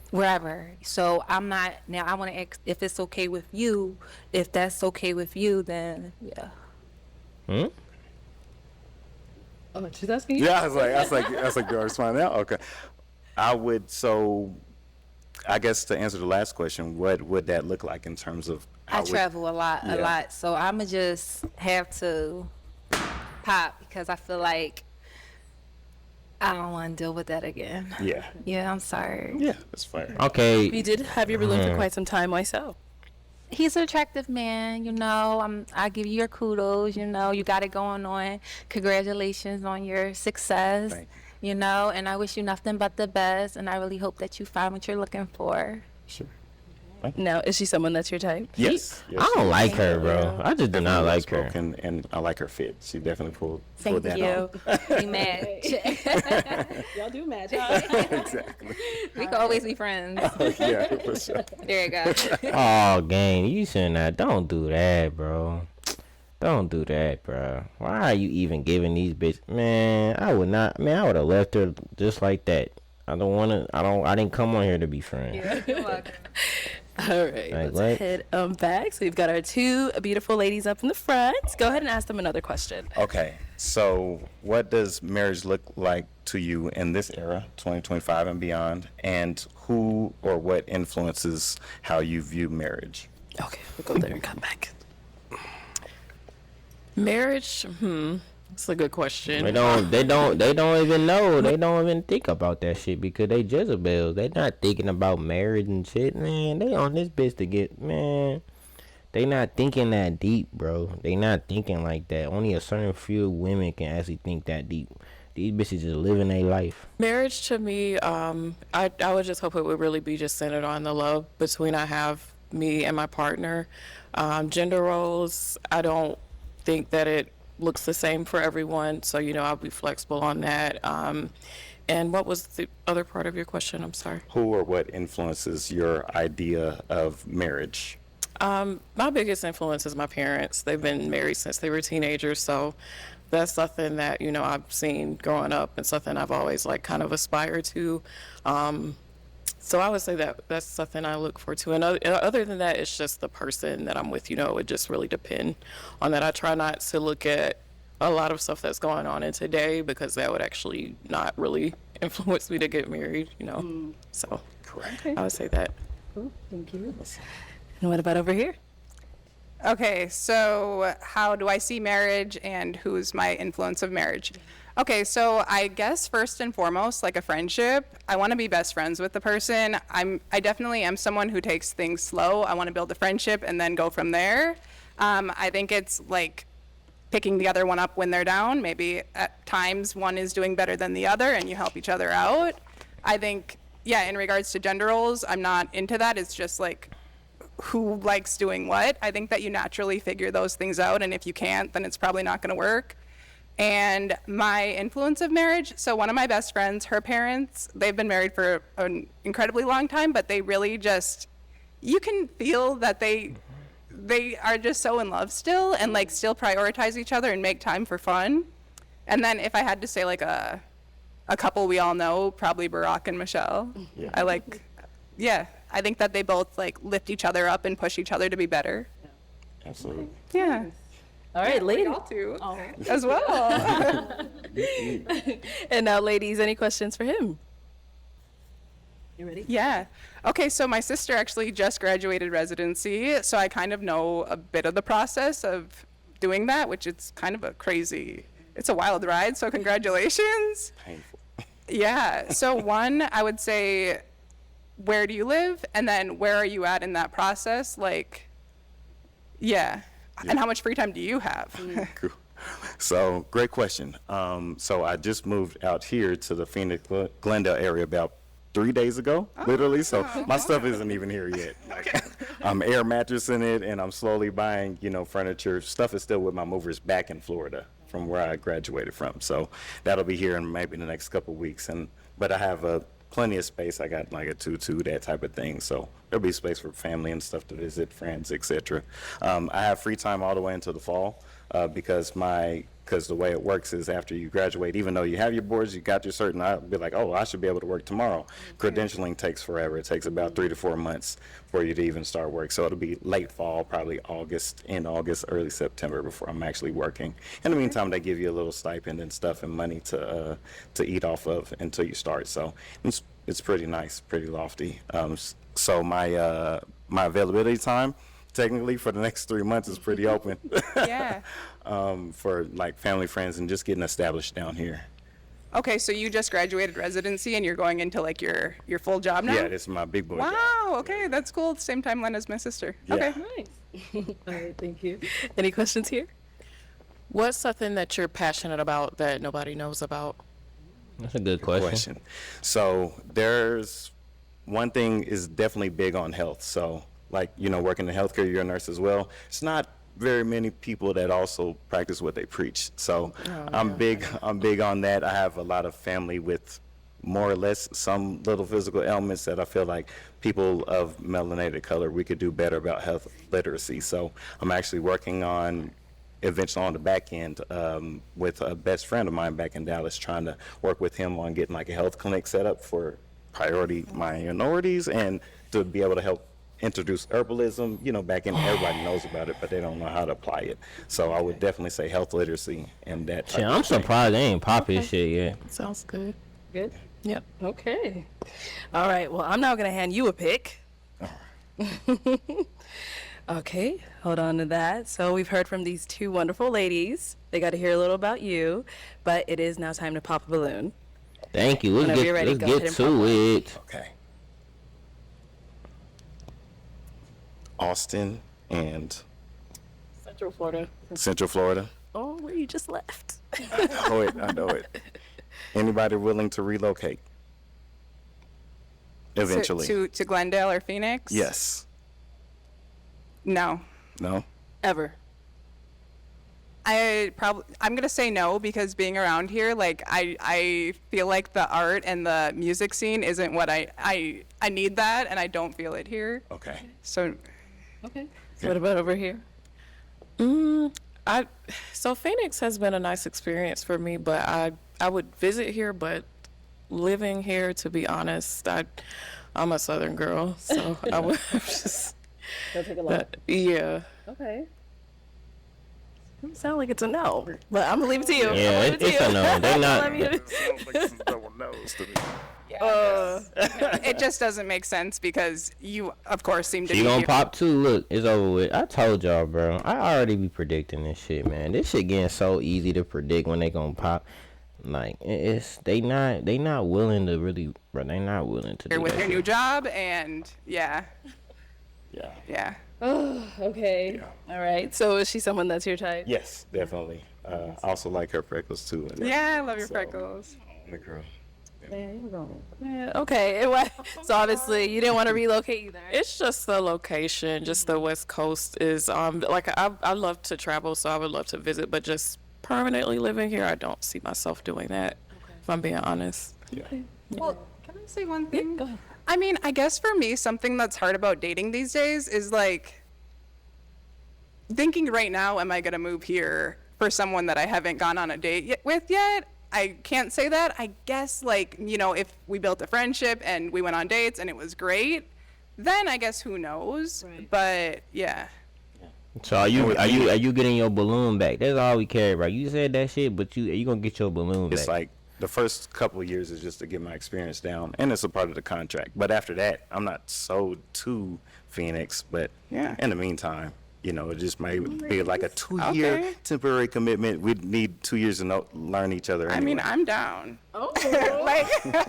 wherever. So I'm not now. I want to ask if it's okay with you. If that's okay with you, then yeah. Oh, she's asking you. Yeah, I was like, do I respond now? Okay. I guess to answer the last question, what would that look like in terms of I travel a lot. So I'ma just have to pop because I feel like I don't want to deal with that again. Yeah. Yeah, I'm sorry. Yeah, that's fair. Okay. You did have your balloon for quite some time. Why so? He's an attractive man, you know. I give you your kudos, you know. You got it going on. Congratulations on your success. Thank You know, and I wish you nothing but the best, and I really hope that you find what you're looking for. Sure. Now, is she someone that's your type? Yes. I don't like her, bro. I just do not like her. And I like her fit. She definitely pulled Thank that you. off. We match. Y'all do match, huh? Exactly. We can always be friends. Yeah, for sure. There you go. Oh, gang, you saying that? Don't do that, bro. Don't do that, bro. Why are you even giving these bitches? Man, I would not. Man, I would have left her just like that. I didn't come on here to be friends. Yeah, you're welcome. All right, Like, let's what? head back. So we've got our two beautiful ladies up in the front. Go ahead and ask them another question. Okay, so what does marriage look like to you in this era, 2025 and beyond? And who or what influences how you view marriage? Okay, we'll go there and come back. Marriage, that's a good question. They don't even know. They don't even think about that shit because they Jezebels. They not thinking about marriage and shit, man. They on this bitch to get, man. They not thinking that deep, bro. They not thinking like that. Only a certain few women can actually think that deep. These bitches just living their life. Marriage to me, I would just hope it would really be just centered on the love between me and my partner. Gender roles, I don't think that it looks the same for everyone, so I'll be flexible on that. And what was the other part of your question? I'm sorry. Who or what influences your idea of marriage? My biggest influence is my parents. They've been married since they were teenagers, so that's something that I've seen growing up and something I've always kind of aspired to. So I would say that that's something I look forward to. And other than that, it's just the person that I'm with. It would just really depend on that. I try not to look at a lot of stuff that's going on in today because that would actually not really influence me to get married, So Correct. I would say that. Cool. Thank you. And what about over here? Okay, so how do I see marriage and who's my influence of marriage? Okay, so I guess first and foremost, like a friendship, I want to be best friends with the person. I definitely am someone who takes things slow. I want to build a friendship and then go from there. I think it's like picking the other one up when they're down. Maybe at times one is doing better than the other and you help each other out. I think, in regards to gender roles, I'm not into that. It's just like who likes doing what. I think that you naturally figure those things out, and if you can't, then it's probably not going to work. And my influence of marriage, so one of my best friends, her parents, they've been married for an incredibly long time, but they really just you can feel that they are just so in love still, and like still prioritize each other and make time for fun. And then if I had to say like a couple we all know, probably Barack and Michelle. Yeah. I think that they both like lift each other up and push each other to be better. Absolutely. Yeah. All right, ladies. Y'all too, as well. And now, ladies, any questions for him? You ready? Yeah. Okay, so my sister actually just graduated residency, so I kind of know a bit of the process of doing that, which it's kind of it's a wild ride, so congratulations. Painful. Yeah, so one, I would say, where do you live? And then where are you at in that process? Like, yeah. And how much free time do you have? Cool. So, great question. So I just moved out here to the Phoenix, Glendale area about 3 days ago, literally. So my stuff isn't even here yet. I'm air mattressing it, and I'm slowly buying, furniture. Stuff is still with my movers back in Florida from where I graduated from. So that'll be here in maybe the next couple of weeks. But I have plenty of space. I got like a tutu, that type of thing. So there'll be space for family and stuff to visit, friends, etc. I have free time all the way until the fall because the way it works is after you graduate, even though you have your boards, you got your certain, I'll be like, oh, I should be able to work tomorrow. Credentialing takes forever. It takes about 3 to 4 months for you to even start work. So it'll be late fall, probably end August, early September before I'm actually working. In the meantime, they give you a little stipend and stuff and money to eat off of until you start. So it's pretty nice, pretty lofty. So my availability time, technically for the next 3 months, is pretty open. Yeah. For like family, friends, and just getting established down here. Okay, so you just graduated residency and you're going into like your full job now? Yeah, this is my big boy job. Wow, okay, that's cool. Same timeline as my sister. Yeah. Okay. Nice. All right, thank you. Any questions here? What's something that you're passionate about that nobody knows about? That's a good question. So there's one thing is definitely big on health. So like, working in healthcare, you're a nurse as well. It's not very many people that also practice what they preach. So I'm big on that. I have a lot of family with more or less some little physical ailments that I feel like people of melanated color, we could do better about health literacy. So I'm actually working on eventually on the back end with a best friend of mine back in Dallas, trying to work with him on getting like a health clinic set up for priority minorities and to be able to help introduce herbalism, back in, everybody knows about it, but they don't know how to apply it. So I would definitely say health literacy and that type Yeah, I'm surprised they ain't popping shit yet. Sounds good. Good? Yep. Okay. All right, well, I'm now going to hand you a pick. Okay, hold on to that. So we've heard from these two wonderful ladies. They got to hear a little about you, but it is now time to pop a balloon. Thank you. Whenever you're ready, Let's go ahead get and pop to one. it. Okay. Austin and Central Florida. Central Florida. Oh, where you just left. I know it. Anybody willing to relocate? Eventually. To Glendale or Phoenix? Yes. No. No? Ever. I'm gonna say no, because being around here, like I feel like the art and the music scene isn't what I need that, and I don't feel it here. Okay. So. Okay. So what about over here? So Phoenix has been a nice experience for me, but I would visit here, but living here, to be honest, I'm a Southern girl, so I would just. That'll take a lot. Yeah. Okay. Doesn't sound like it's a no, but I'm gonna leave it to you. Yeah, it's a no. They not. It just doesn't make sense because you, of course, seem to She be. gonna pop too. Look, it's over with. I told y'all, bro. I already be predicting this shit, man. This shit getting so easy to predict when they gonna pop. Like they not willing to really, bro. They not willing to do with that your shit. new job, and yeah. Oh, okay. Yeah. All right. So is she someone that's your type? Yes, definitely. I also like her freckles too. Yeah, I love your freckles. The girl. Yeah, okay. So obviously you didn't want to relocate either. It's just the location, just the West Coast is like I love to travel, so I would love to visit, but just permanently living here, I don't see myself doing that. If I'm being honest. Yeah. Well, can I say one thing? Go ahead. I mean, I guess for me, something that's hard about dating these days is like thinking right now, am I going to move here for someone that I haven't gone on a date with yet? I can't say that. I guess like, you know, if we built a friendship and we went on dates and it was great, then I guess who knows? Right. But yeah. So are you getting your balloon back? That's all we care about. You said that shit, but you gonna get your balloon back. It's like the first couple of years is just to get my experience down, and it's a part of the contract. But after that, I'm not sold to Phoenix. But yeah, in the meantime, you know, it just might be like a 2-year temporary commitment. We need 2 years to learn each other. Anyway. I mean, I'm down. Oh, like, okay.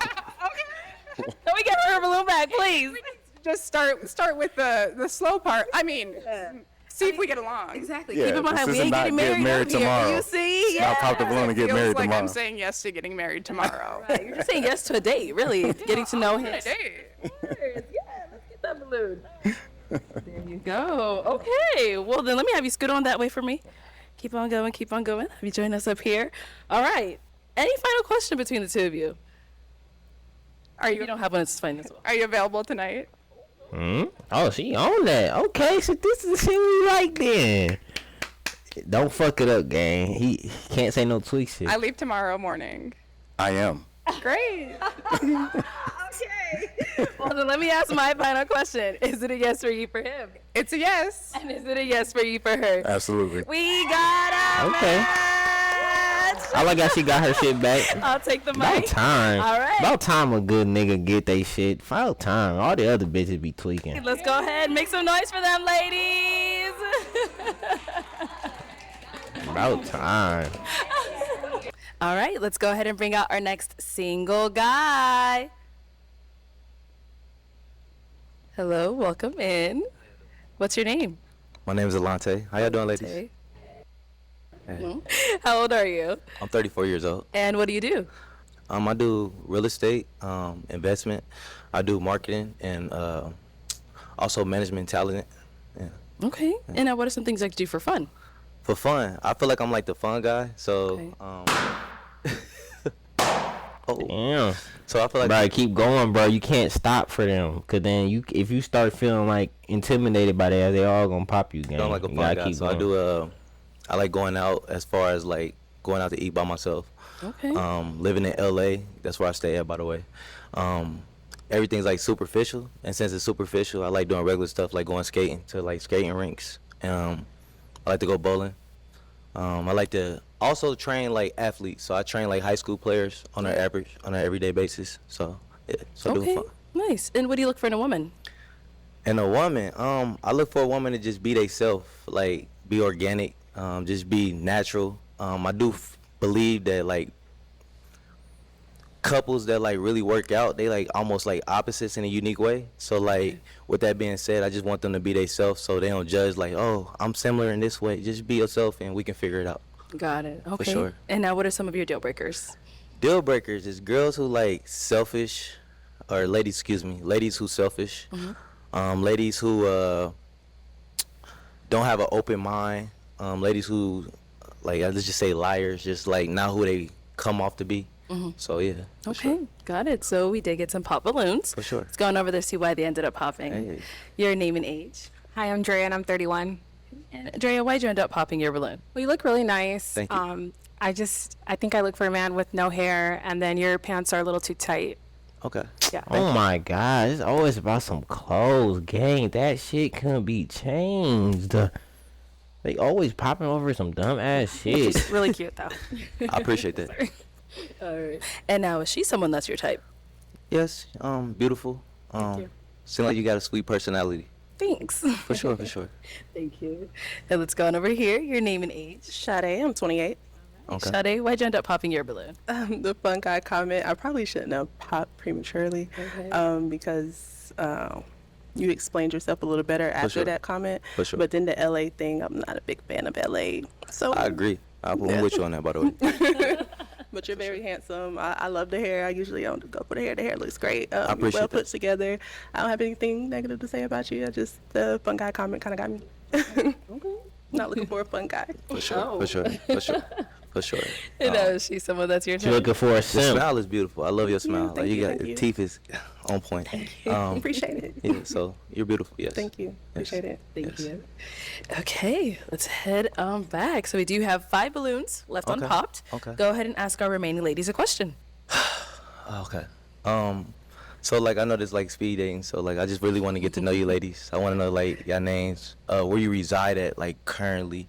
Can we get her balloon back, please? Just start with the slow part. I mean, see if we get along. Exactly. Yeah, keep in mind, we ain't getting married tomorrow. You see? Yeah. Not pop the balloon and get married like tomorrow. I'm saying yes to getting married tomorrow. Right. You're saying yes to a date, really. Getting to know him. A date. Yeah, let's get that balloon. There you go. Okay. Well, then let me have you scoot on that way for me. Keep on going. Keep on going. Have you join us up here? All right. Any final question between the two of you? You don't have one, it's fine as well. Are you available tonight? Oh, she on that. Okay, so this is the shit we like then. Don't fuck it up, gang. He can't say no tweak shit. I leave tomorrow morning. I am. Great. Okay. Well, then let me ask my final question. Is it a yes for you for him? It's a yes. And is it a yes for you for her? Absolutely. We got a match. I like how she got her shit back. I'll take the mic. About time. All right. About time a good nigga get they shit. About time. All the other bitches be tweaking. Let's go ahead and make some noise for them, ladies. About time. All right, let's go ahead and bring out our next single guy. Hello, welcome in. What's your name? My name is Alante. How y'all doing, ladies? Hey. Hey. How old are you? I'm 34 years old. And what do you do? I do real estate, investment. I do marketing and also management talent. Yeah. Okay. And now what are some things I can do for fun? For fun, I feel like I'm like the fun guy. So, Damn. So I feel like, bro, keep going, bro. You can't stop for them, cause then if you start feeling like intimidated by that, they all gonna pop you. Gang. I'm like a fun guy. So going. I like going out as far as like going out to eat by myself. Okay. Living in LA, that's where I stay at, by the way. Everything's like superficial, and since it's superficial, I like doing regular stuff like going skating to like skating rinks. I like to go bowling. I like to also train like athletes, so I train like high school players on an everyday basis. So yeah, so doing fun. Nice. And what do you look for in a woman? And a woman, I look for a woman to just be theyself, like be organic, just be natural. I do believe that like couples that like really work out, they like almost like opposites in a unique way. So like with that being said, I just want them to be themselves, so they don't judge like, oh, I'm similar in this way. Just be yourself and we can figure it out. Got it. Okay. For sure. And now what are some of your deal breakers? Deal breakers is girls who like selfish, or ladies who selfish. Mm-hmm. Ladies who don't have an open mind. Ladies who like, let's just say liars, just like not who they come off to be. Mm-hmm. So yeah. Okay, sure. Got it. So we did get some pop balloons. For sure. Let's go on over there, see why they ended up popping. Hey. Your name and age. Hi, I'm Drea and I'm 31. And Drea, why'd you end up popping your balloon? Well, you look really nice. Thank you. I think I look for a man with no hair, and then your pants are a little too tight. Okay. Yeah. Oh my God, it's always about some clothes, gang. That shit couldn't be changed. They always popping over some dumb ass shit. She's really cute though. I appreciate that. All right. And now, is she someone that's your type? Yes. Beautiful. Thank you. Seem like you got a sweet personality. Thanks. For sure. For sure. Thank you. And let's go on over here. Your name and age. Sade, I'm 28. Okay. Sade, why'd you end up popping your balloon? The fun guy comment, I probably shouldn't have popped prematurely because you explained yourself a little better after that comment. For sure. But then the LA thing, I'm not a big fan of LA. So I agree. I'm with you on that, by the way. But you're very handsome. I love the hair. I usually don't go for the hair. The hair looks great. I appreciate you're well put that. together. I don't have anything negative to say about you. The fun guy comment kind of got me. Not looking for a fun guy. For sure. Oh. For sure. For sure. For sure. And is she someone that's your type? You're looking for a Your simp. smile is beautiful. I love your smile. Thank Like you, you got thank your you. teeth is on point. Appreciate it. Yeah, so you're beautiful. Yes. Thank you. Appreciate it. Thank you. Okay, let's head back. So we do have 5 balloons left Okay. unpopped. Okay. Go ahead and ask our remaining ladies a question. Okay. So like I know this like speed dating, so like I just really want to get to know you ladies. I want to know like your names, where you reside at like currently.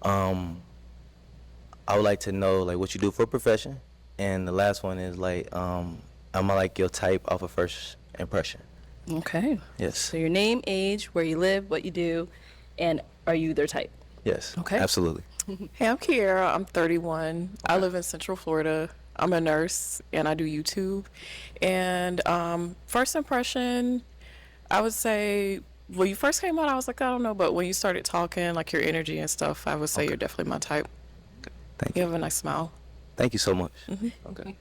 I would like to know like what you do for a profession, and the last one is like am I like your type off of first impression? Okay. Yes. So your name, age, where you live, what you do, and are you their type? Yes. Okay. Absolutely. Hey, I'm Kiara. I'm 31. I live in Central Florida. I'm a nurse and I do YouTube. And first impression, I would say when you first came out, I was like, I don't know. But when you started talking, like your energy and stuff, I would say you're definitely my type. Thank you. You have a nice smile. Thank you so much. Okay.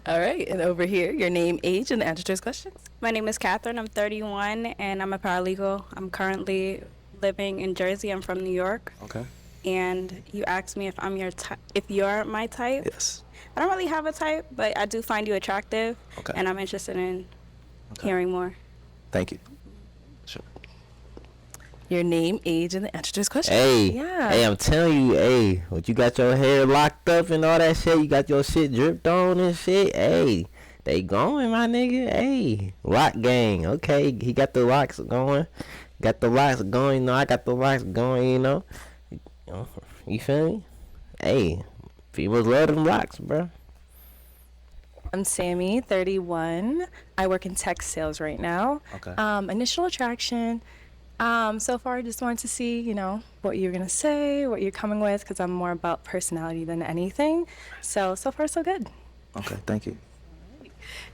All right. And over here, your name, age, and the answer to his questions. My name is Catherine. I'm 31, and I'm a paralegal. I'm currently living in Jersey. I'm from New York. Okay. And you asked me if I'm your if you're my type. Yes. I don't really have a type, but I do find you attractive. Okay. And I'm interested in hearing more. Thank you. Your name, age, and the answer to his questions. Hey, Yeah. hey, I'm telling you, hey, what you got your hair locked up and all that shit, you got your shit dripped on and shit, hey, they going, my nigga, hey, lock gang, okay, he got the locks going, you know, I got the locks going, you know, you feel me? Hey, females love them locks, bro. I'm Sammy, 31. I work in tech sales right now. Okay. Initial attraction. So far, I just wanted to see, you know, what you're going to say, what you're coming with, because I'm more about personality than anything. So far, so good. Okay, thank you.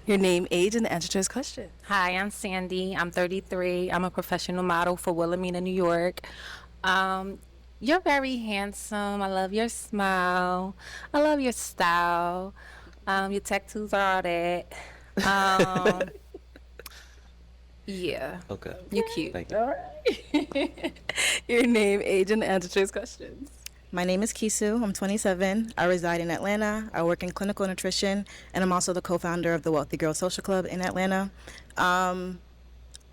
Your name, age, and the answer to his question. Hi, I'm Sandy. I'm 33. I'm a professional model for Wilhelmina, New York. You're very handsome. I love your smile. I love your style. Your tattoos are all that. Yeah. Okay. You cute. Thank you. All right. Your name, age, and the answer to his questions. My name is Kisu. I'm 27. I reside in Atlanta. I work in clinical nutrition, and I'm also the co-founder of the Wealthy Girl Social Club in Atlanta.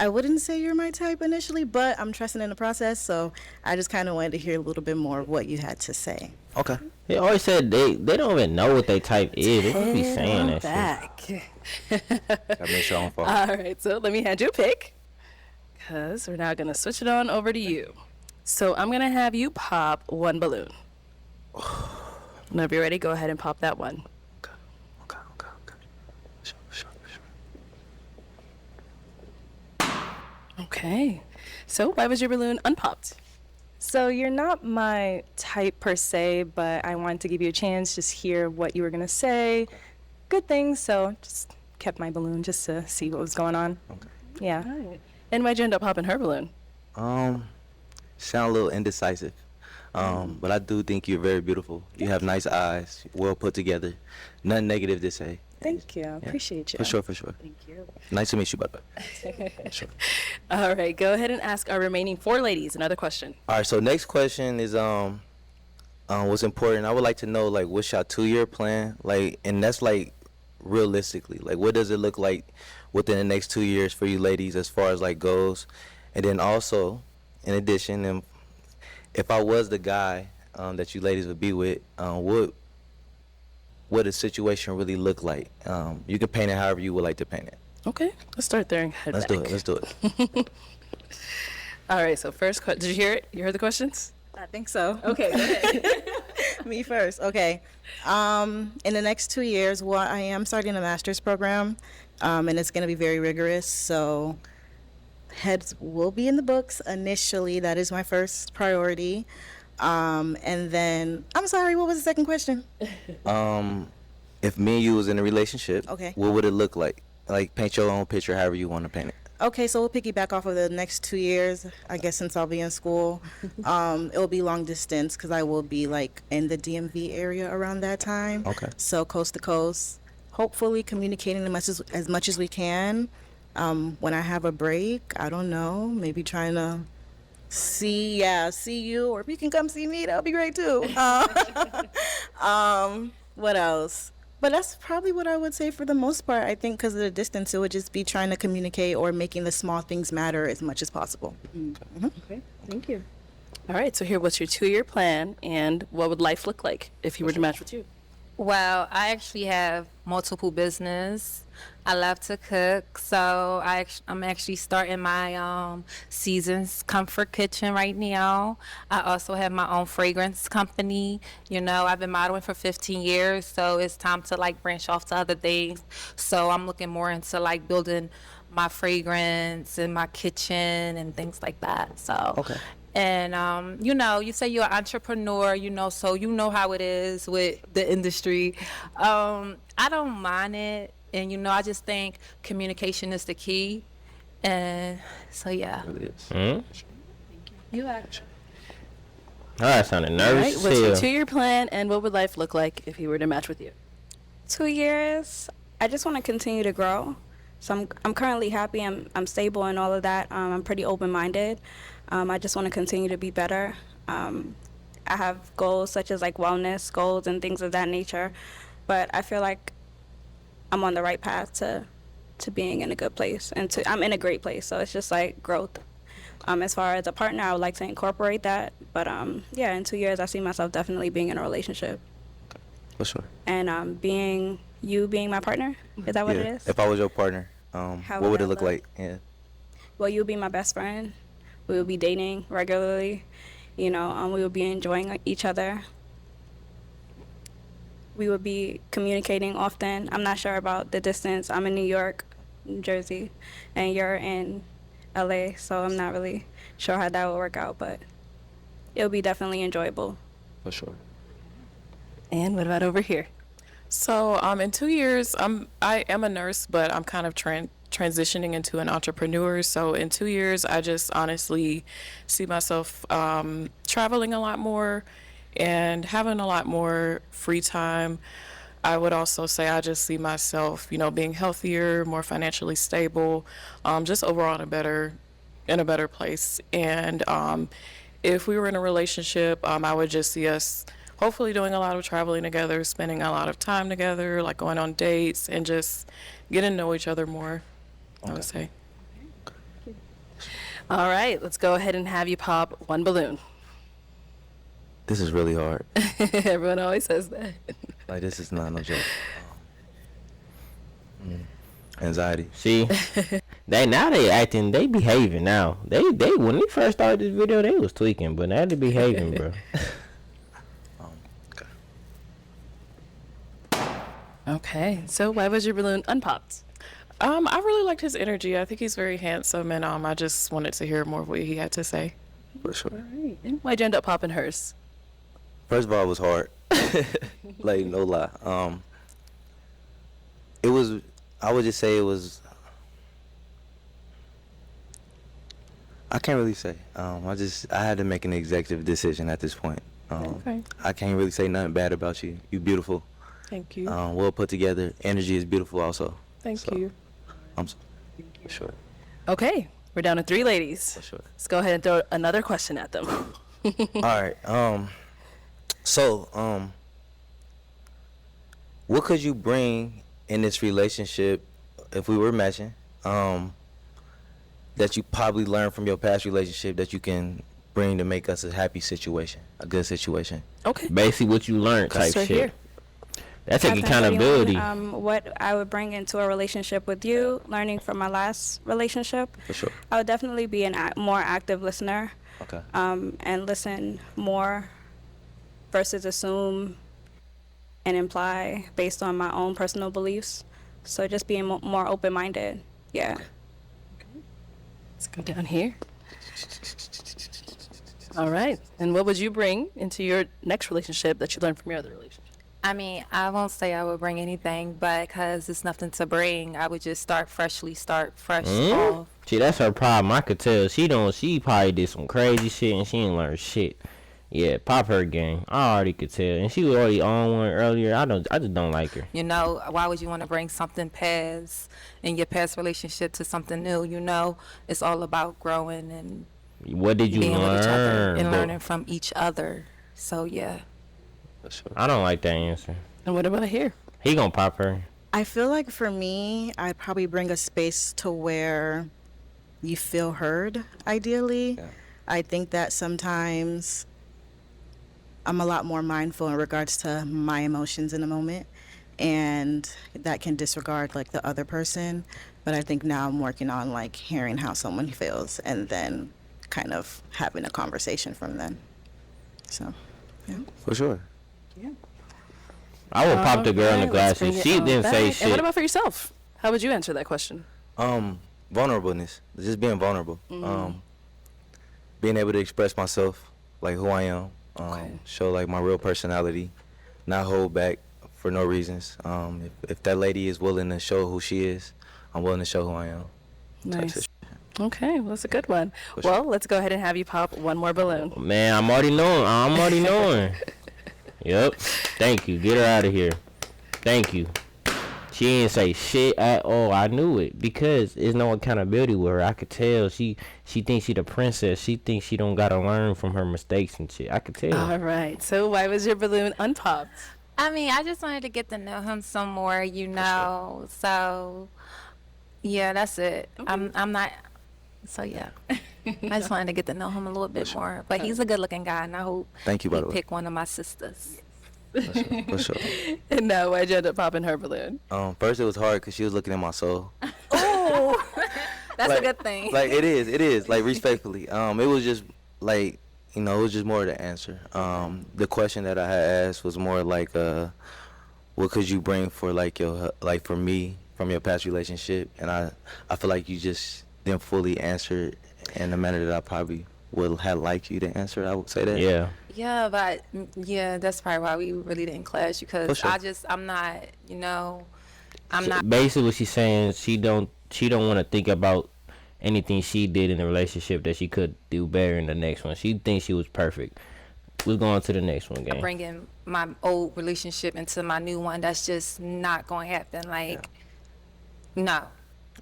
I wouldn't say you're my type initially, but I'm trusting in the process, so I just kind of wanted to hear a little bit more of what you had to say. Okay. They always said they don't even know what they type is. They just be saying that shit. Gotta make sure I'm following. All right, so let me hand you a pick, because we're now going to switch it on over to you. So I'm going to have you pop 1 balloon. Whenever you're ready, go ahead and pop that one. Okay. Sure. Okay. So why was your balloon unpopped? So you're not my type per se, but I wanted to give you a chance, just hear what you were going to say. Good things, so just kept my balloon just to see what was going on. Okay. Yeah. All right. And why'd you end up popping her balloon? Sound a little indecisive. But I do think you're very beautiful. You have nice eyes, well put together. Nothing negative to say. Thank you. I appreciate you. For sure. Thank you. Nice to meet you, by the way. Sure. All right, go ahead and ask our remaining 4 ladies another question. All right, so next question is what's important. I would like to know like what's your 2-year plan, like, and that's like realistically, like what does it look like within the next 2 years for you ladies as far as like goals, and then also in addition, if I was the guy that you ladies would be with, what a situation really look like. You can paint it however you would like to paint it. Okay, let's start there and head Let's back. do it. All right, so first question. Did you hear it? You heard the questions? I think so. Okay, go ahead. Me first. Okay. In the next 2 years, well, I am starting a master's program, and it's going to be very rigorous. So heads will be in the books initially. That is my first priority. And then, I'm sorry, what was the second question? If me and you was in a relationship, Okay. what would it look like? Like paint your own picture however you want to paint it. Okay, so we'll piggyback off of the next 2 years, I guess, since I'll be in school. It'll be long distance because I will be like in the DMV area around that time. Okay. So coast to coast, hopefully communicating as much as we can. When I have a break, I don't know, maybe trying to see you, or if you can come see me, that'll be great too. What else? But that's probably what I would say for the most part. I think because of the distance, it would just be trying to communicate or making the small things matter as much as possible. Okay, thank you. All right, so here, what's your 2-year plan, and what would life look like if he were to match with you? Well, I actually have multiple business. I love to cook, so I'm actually starting my Seasons Comfort Kitchen right now. I also have my own fragrance company. You know, I've been modeling for 15 years, so it's time to like branch off to other things. So I'm looking more into like building my fragrance and my kitchen and things like that. So Okay. and you know, you say you're an entrepreneur, you know, so you know how it is with the industry. I don't mind it, and you know, I just think communication is the key, and so yeah. It is. You actually. Oh, that sounded All nervous. right, as what's your hell. 2-year plan, and what would life look like if he were to match with you? 2 years. I just want to continue to grow. So I'm currently happy. I'm stable and all of that. I'm pretty open-minded. I just want to continue to be better. I have goals such as like wellness goals and things of that nature, but I feel like I'm on the right path to being in a good place, and I'm in a great place. So it's just like growth. As far as a partner, I would like to incorporate that, but yeah, in 2 years, I see myself definitely being in a relationship. For sure. And being my partner, is that what it is? If I was your partner, what would it look like? Yeah. Well, you'll be my best friend. We will be dating regularly. You know, we will be enjoying each other. We will be communicating often. I'm not sure about the distance. I'm in New York, New Jersey, and you're in LA, so I'm not really sure how that will work out, but it'll be definitely enjoyable. For sure. And what about over here? So in 2 years, I am a nurse, but I'm kind of transitioning into an entrepreneur. So in 2 years, I just honestly see myself traveling a lot more and having a lot more free time. I would also say I just see myself, you know, being healthier, more financially stable, just overall in a better place. And if we were in a relationship, I would just see us hopefully doing a lot of traveling together, spending a lot of time together, like going on dates and just getting to know each other more, I would say. All right, let's go ahead and have you pop one balloon. This is really hard. Everyone always says that. Like, this is not no joke. Anxiety. See, they acting, they behaving now. They when they first started this video, they was tweaking, but now they behaving, bro. Okay, so why was your balloon unpopped? I really liked his energy. I think he's very handsome, and I just wanted to hear more of what he had to say. For sure. All right, and why'd you end up popping hers? First of all, it was hard. Like, no lie. It was, I would just say it was, I can't really say. I had to make an executive decision at this point. Okay. I can't really say nothing bad about you. You beautiful. Thank you. Well put together. Energy is beautiful also. Thank you. For sure. Okay, we're down to 3 ladies. For sure. Let's go ahead and throw another question at them. All right. So, what could you bring in this relationship if we were matching? That you probably learned from your past relationship that you can bring to make us a happy situation, a good situation. Okay. Basically, what you learned type right shit. here. That take At accountability. 31, what I would bring into a relationship with you, learning from my last relationship, For sure. I would definitely be a more active listener. Okay. And listen more versus assume and imply based on my own personal beliefs. So just being more open-minded. Yeah. Let's go down here. All right, and what would you bring into your next relationship that you learned from your other relationship? I mean, I won't say I would bring anything, but because there's nothing to bring, I would just start fresh off. See, that's her problem. I could tell. She probably did some crazy shit and she ain't learned shit. Yeah, pop her game. I already could tell. And she was already on one earlier. I just don't like her. You know, why would you want to bring something past in your past relationship to something new? You know, it's all about growing and What did you being with each other learn? and bro? learning from each other. So yeah. I don't like that answer. And what about here? He gonna pop her. I feel like for me, I'd probably bring a space to where you feel heard, ideally. Yeah. I think that sometimes I'm a lot more mindful in regards to my emotions in the moment, and that can disregard like the other person. But I think now I'm working on like hearing how someone feels and then kind of having a conversation from them. So, yeah. For sure. I would pop the girl in the Let's bring glasses. it She on didn't say back. shit. And what about for yourself? How would you answer that question? Vulnerableness. Just being vulnerable. Being able to express myself, like who I am. Show like my real personality. Not hold back for no reasons. If that lady is willing to show who she is, I'm willing to show who I am. Nice. Okay, well, that's a good one. Well, let's go ahead and have you pop one more balloon. Man, I'm already knowing. Yep. Thank you. Get her out of here. Thank you. She didn't say shit at all. I knew it because there's no accountability with her. I could tell she thinks she the princess. She thinks she don't gotta learn from her mistakes and shit. I could tell. All right. So why was your balloon unpopped? I mean, I just wanted to get to know him some more, you know. So, yeah, that's it. I'm not. So yeah, I just wanted to get to know him a little bit more. But he's a good-looking guy, and I hope Thank you, by he the way. pick one of my sisters. For sure. And now why'd you end up popping her balloon? First it was hard because she was looking at my soul. Oh, that's Like- a good thing. Like it is, like respectfully. It was just like, it was just more the answer. The question that I had asked was more like, what could you bring for like for me from your past relationship? And I feel like you just didn't fully answer it in the manner that I probably would have liked you to answer. I would say that. Yeah. Yeah, but yeah, that's probably why we really didn't clash because For sure. I'm not, I'm So not. basically, what she's saying, she don't want to think about anything she did in the relationship that she could do better in the next one. She thinks she was perfect. We're going to the next one, gang. Bringing my old relationship into my new one. That's just not going to happen. Like, no,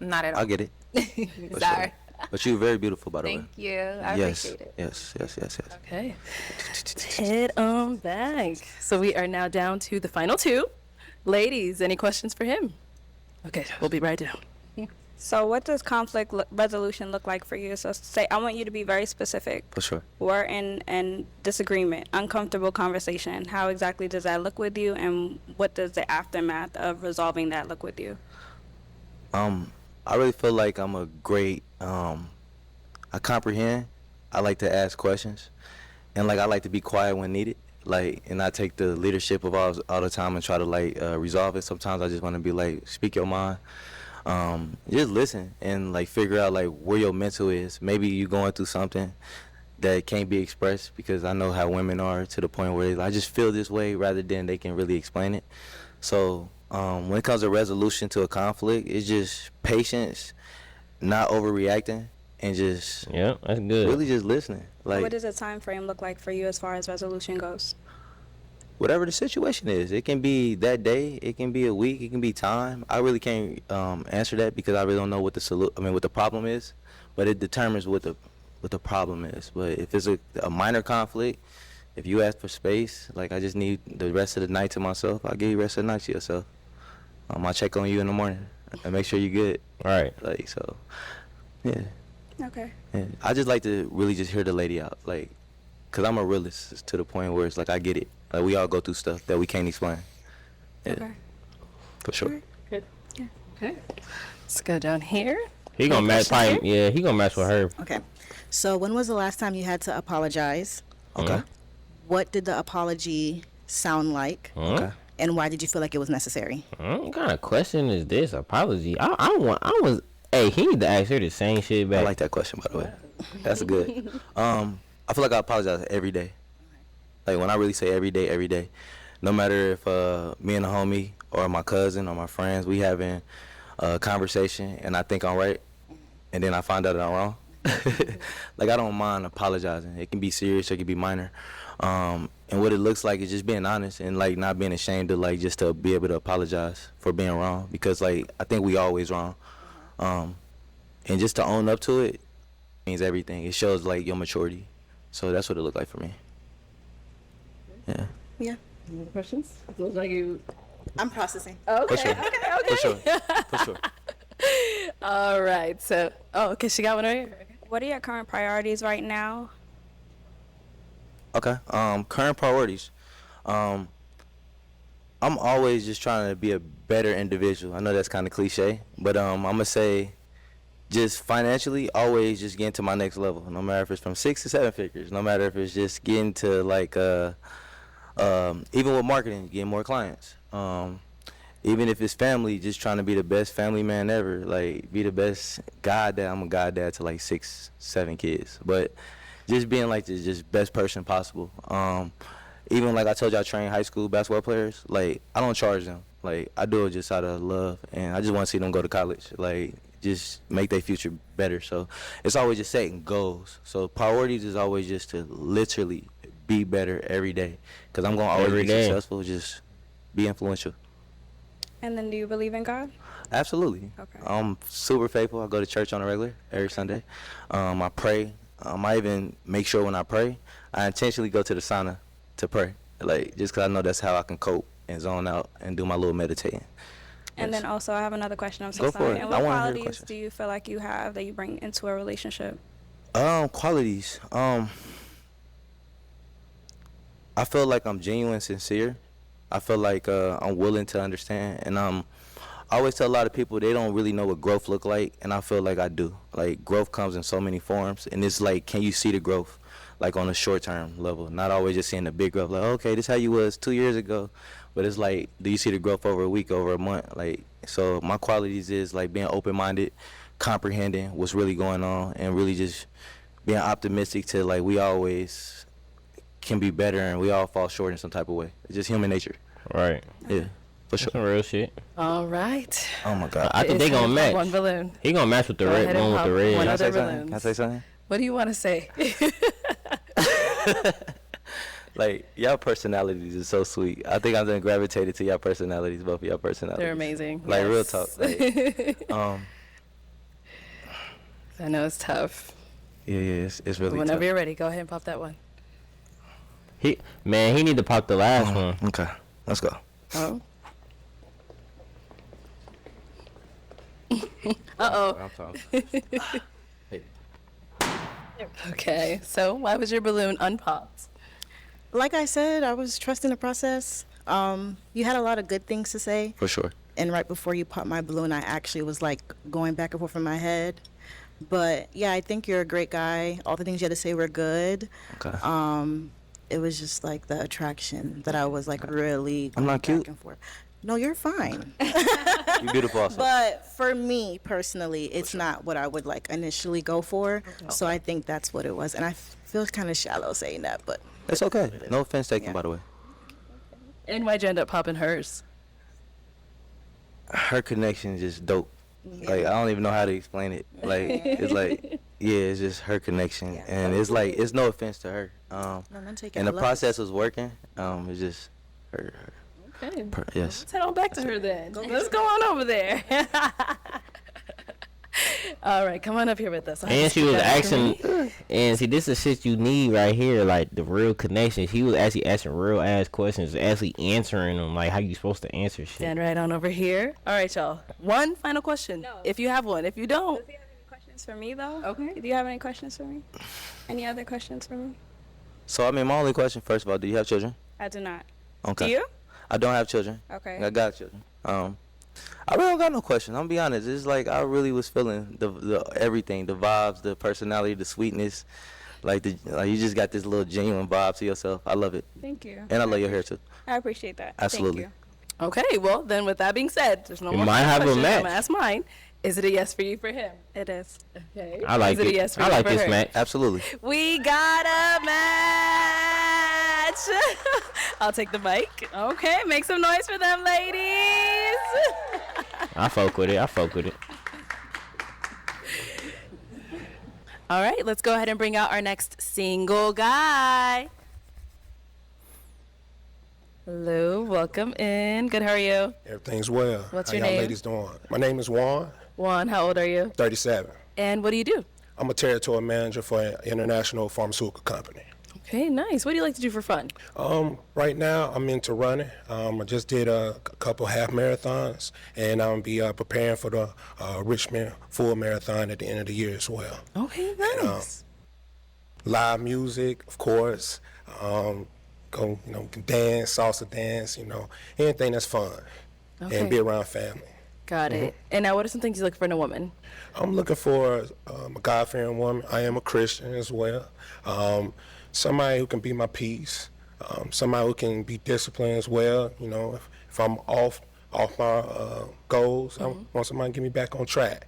not at all. I get it. For Sorry. sure. But you're very beautiful, by the way. Thank you. I Yes. appreciate it. Yes. Okay. Head on back. So we are now down to the final two. Ladies, any questions for him? Okay, we'll be right down. So what does conflict resolution look like for you? So say, I want you to be very specific. For sure. We're in disagreement, uncomfortable conversation. How exactly does that look with you, and what does the aftermath of resolving that look with you? I really feel like I'm a great, I comprehend. I like to ask questions, and like I like to be quiet when needed. Like, and I take the leadership of all the time and try to like resolve it. Sometimes I just want to be like, speak your mind. Just listen and like figure out like where your mental is. Maybe you going through something that can't be expressed, because I know how women are to the point where they like, I just feel this way rather than they can really explain it. So when it comes to resolution to a conflict, it's just patience, not overreacting, and just that's good. Really just listening. Like, What does a time frame look like for you as far as resolution goes? whatever the situation is, it can be that day, it can be a week, it can be time. I really can't answer that because I really don't know what what the problem is, but it determines what the problem is. But if it's a minor conflict, if you ask for space, like I just need the rest of the night to myself, I'll give you the rest of the night to yourself. I'll check on you in the morning and make sure you're good. Right. Like, so, yeah. Okay. Yeah. I just like to really just hear the lady out, like, cause I'm a realist to the point where it's like I get it. Like, we all go through stuff that we can't explain. Yeah. Okay. For sure. Good. Yeah. Okay. Let's go down here. He gonna match. Yeah, he gonna match with her. Okay. So when was the last time you had to apologize? Okay. What did the apology sound like? Okay. And why did you feel like it was necessary? What kind of question is this? Apology. Hey, he need to ask her the same shit back. I like that question, by the way. That's good. I feel like I apologize every day. Like, when I really say every day, no matter if me and a homie or my cousin or my friends, we having a conversation and I think I'm right, and then I find out that I'm wrong. Like, I don't mind apologizing. It can be serious or it can be minor. And what it looks like is just being honest and like not being ashamed to like just to be able to apologize for being wrong, because like I think we always wrong. And just to own up to it means everything. It shows like your maturity. So that's what it looked like for me. Yeah. Yeah. Any questions? It looks like you I'm processing. For sure. For sure. For sure. All right. So, okay, she got one right here. What are your current priorities right now? Okay. Current priorities. I'm always just trying to be a better individual. I know that's kind of cliche, but I'm gonna say, just financially, always just getting to my next level. No matter if it's from 6 to 7 figures. No matter if it's just getting to like, even with marketing, getting more clients. Even if it's family, just trying to be the best family man ever. Like, be the best goddad. I'm a goddad to like 6, 7 kids, but just being like the just best person possible. Even like I told you, I train high school basketball players. Like, I don't charge them. Like, I do it just out of love, and I just want to see them go to college. Like, just make their future better. So it's always just setting goals. So priorities is always just to literally be better every day. Because I'm going to always be successful, just be influential. And then do you believe in God? Absolutely. Okay. I'm super faithful. I go to church on a regular every Sunday. I pray. I even make sure when I pray, I intentionally go to the sauna to pray. Like, just because I know that's how I can cope and zone out and do my little meditating. And then also, I have another question. I'm so Go sorry. for it. And I what wanna hear the qualities questions. do you feel like you have that you bring into a relationship? Qualities. I feel like I'm genuine, sincere. I feel like I'm willing to understand, and I always tell a lot of people they don't really know what growth look like, and I feel like I do. Like, growth comes in so many forms, and it's like, can you see the growth, like on a short-term level? Not always just seeing the big growth. Like, okay, this how you was 2 years ago, but it's like, do you see the growth over a week, over a month? Like, so my qualities is like being open-minded, comprehending what's really going on, and really just being optimistic to like we always can be better, and we all fall short in some type of way. It's just human nature. Right. Yeah, for sure. Some real shit. All right. Oh my God. I think they gonna match. One balloon. He gonna match with the Go red ahead and one with pop the red. one Can I other say something? balloon. Can I say something? What do you want to say? Like, y'all personalities is so sweet. I think I'm gonna gravitate to y'all personalities, both of y'all personalities. They're amazing. Like, real Yes. talk. Like, I know it's tough. yeah, it's really Whenever tough. you're ready, go ahead and pop that one. He need to pop the last one. Okay, let's go. Oh. Uh-oh. I'm talking. Okay, so why was your balloon unpopped? Like I said, I was trusting the process. You had a lot of good things to say. For sure. And right before you popped my balloon, I actually was like going back and forth in my head. But yeah, I think you're a great guy. All the things you had to say were good. Okay. It was just like the attraction that I was like really I'm going not back cute. and forth. No, you're fine. You're beautiful also. But for me personally, it's not what I would like initially go for. So I think that's what it was. And I feel kind of shallow saying that, but It's okay. No offense taken, Yeah. by the way. And why'd you end up popping hers? Her connection is just dope. Like, I don't even know how to explain it. Like, it's like, yeah, it's just her connection, and it's like, it's no offense to her. none taken. And I the love process was working. It's just her. Okay. Yes. Let's head on back to her then. Let's go on over there. All right, come on up here with us. And she was asking, and see, this is shit you need right here, like the real connection. She was actually asking real ass questions, actually answering them, like how you supposed to answer shit. Stand right on over here. All right, y'all. One final question. No. If you have one. If you don't. Does he have any questions for me, though? Okay. Do you have any questions for me? Any other questions for me? So, I mean, my only question, first of all, do you have children? I do not. Okay. Do you? I don't have children. Okay. I got children. I really don't got no question. I'm gonna be honest. It's like I really was feeling the everything, the vibes, the personality, the sweetness. Like you just got this little genuine vibe to yourself. I love it. Thank you. And I love your hair too. I appreciate that. Absolutely. Thank Okay, well, then with that being said, there's no You more might have a questions. match. I'm going to ask mine. Is it a yes for you for him? you. It is. Okay. I like Is it a it. yes for I you like for this her? match. Absolutely. We got a match. I'll take the mic. Okay, make some noise for them, ladies. I fuck with it. I fuck with it. All right, let's go ahead and bring out our next single guy. Hello, welcome in. Good, how are you? Everything's well. What's How your y'all name? ladies doing? My name is Juan, Juan, how old are you? 37. And what do you do? I'm a territory manager for an international pharmaceutical company. Okay, nice. What do you like to do for fun? Right now, I'm into running. I just did a couple half marathons, and I'm be preparing for the Richmond full marathon at the end of the year as well. Okay, nice. Live music, of course. Go, dance, salsa dance, anything that's fun, and be around family. Got it. And now, what are some things you look for in a woman? I'm looking for a God-fearing woman. I am a Christian as well. Somebody who can be my peace. Somebody who can be disciplined as well. If I'm off my goals, I want somebody to get me back on track.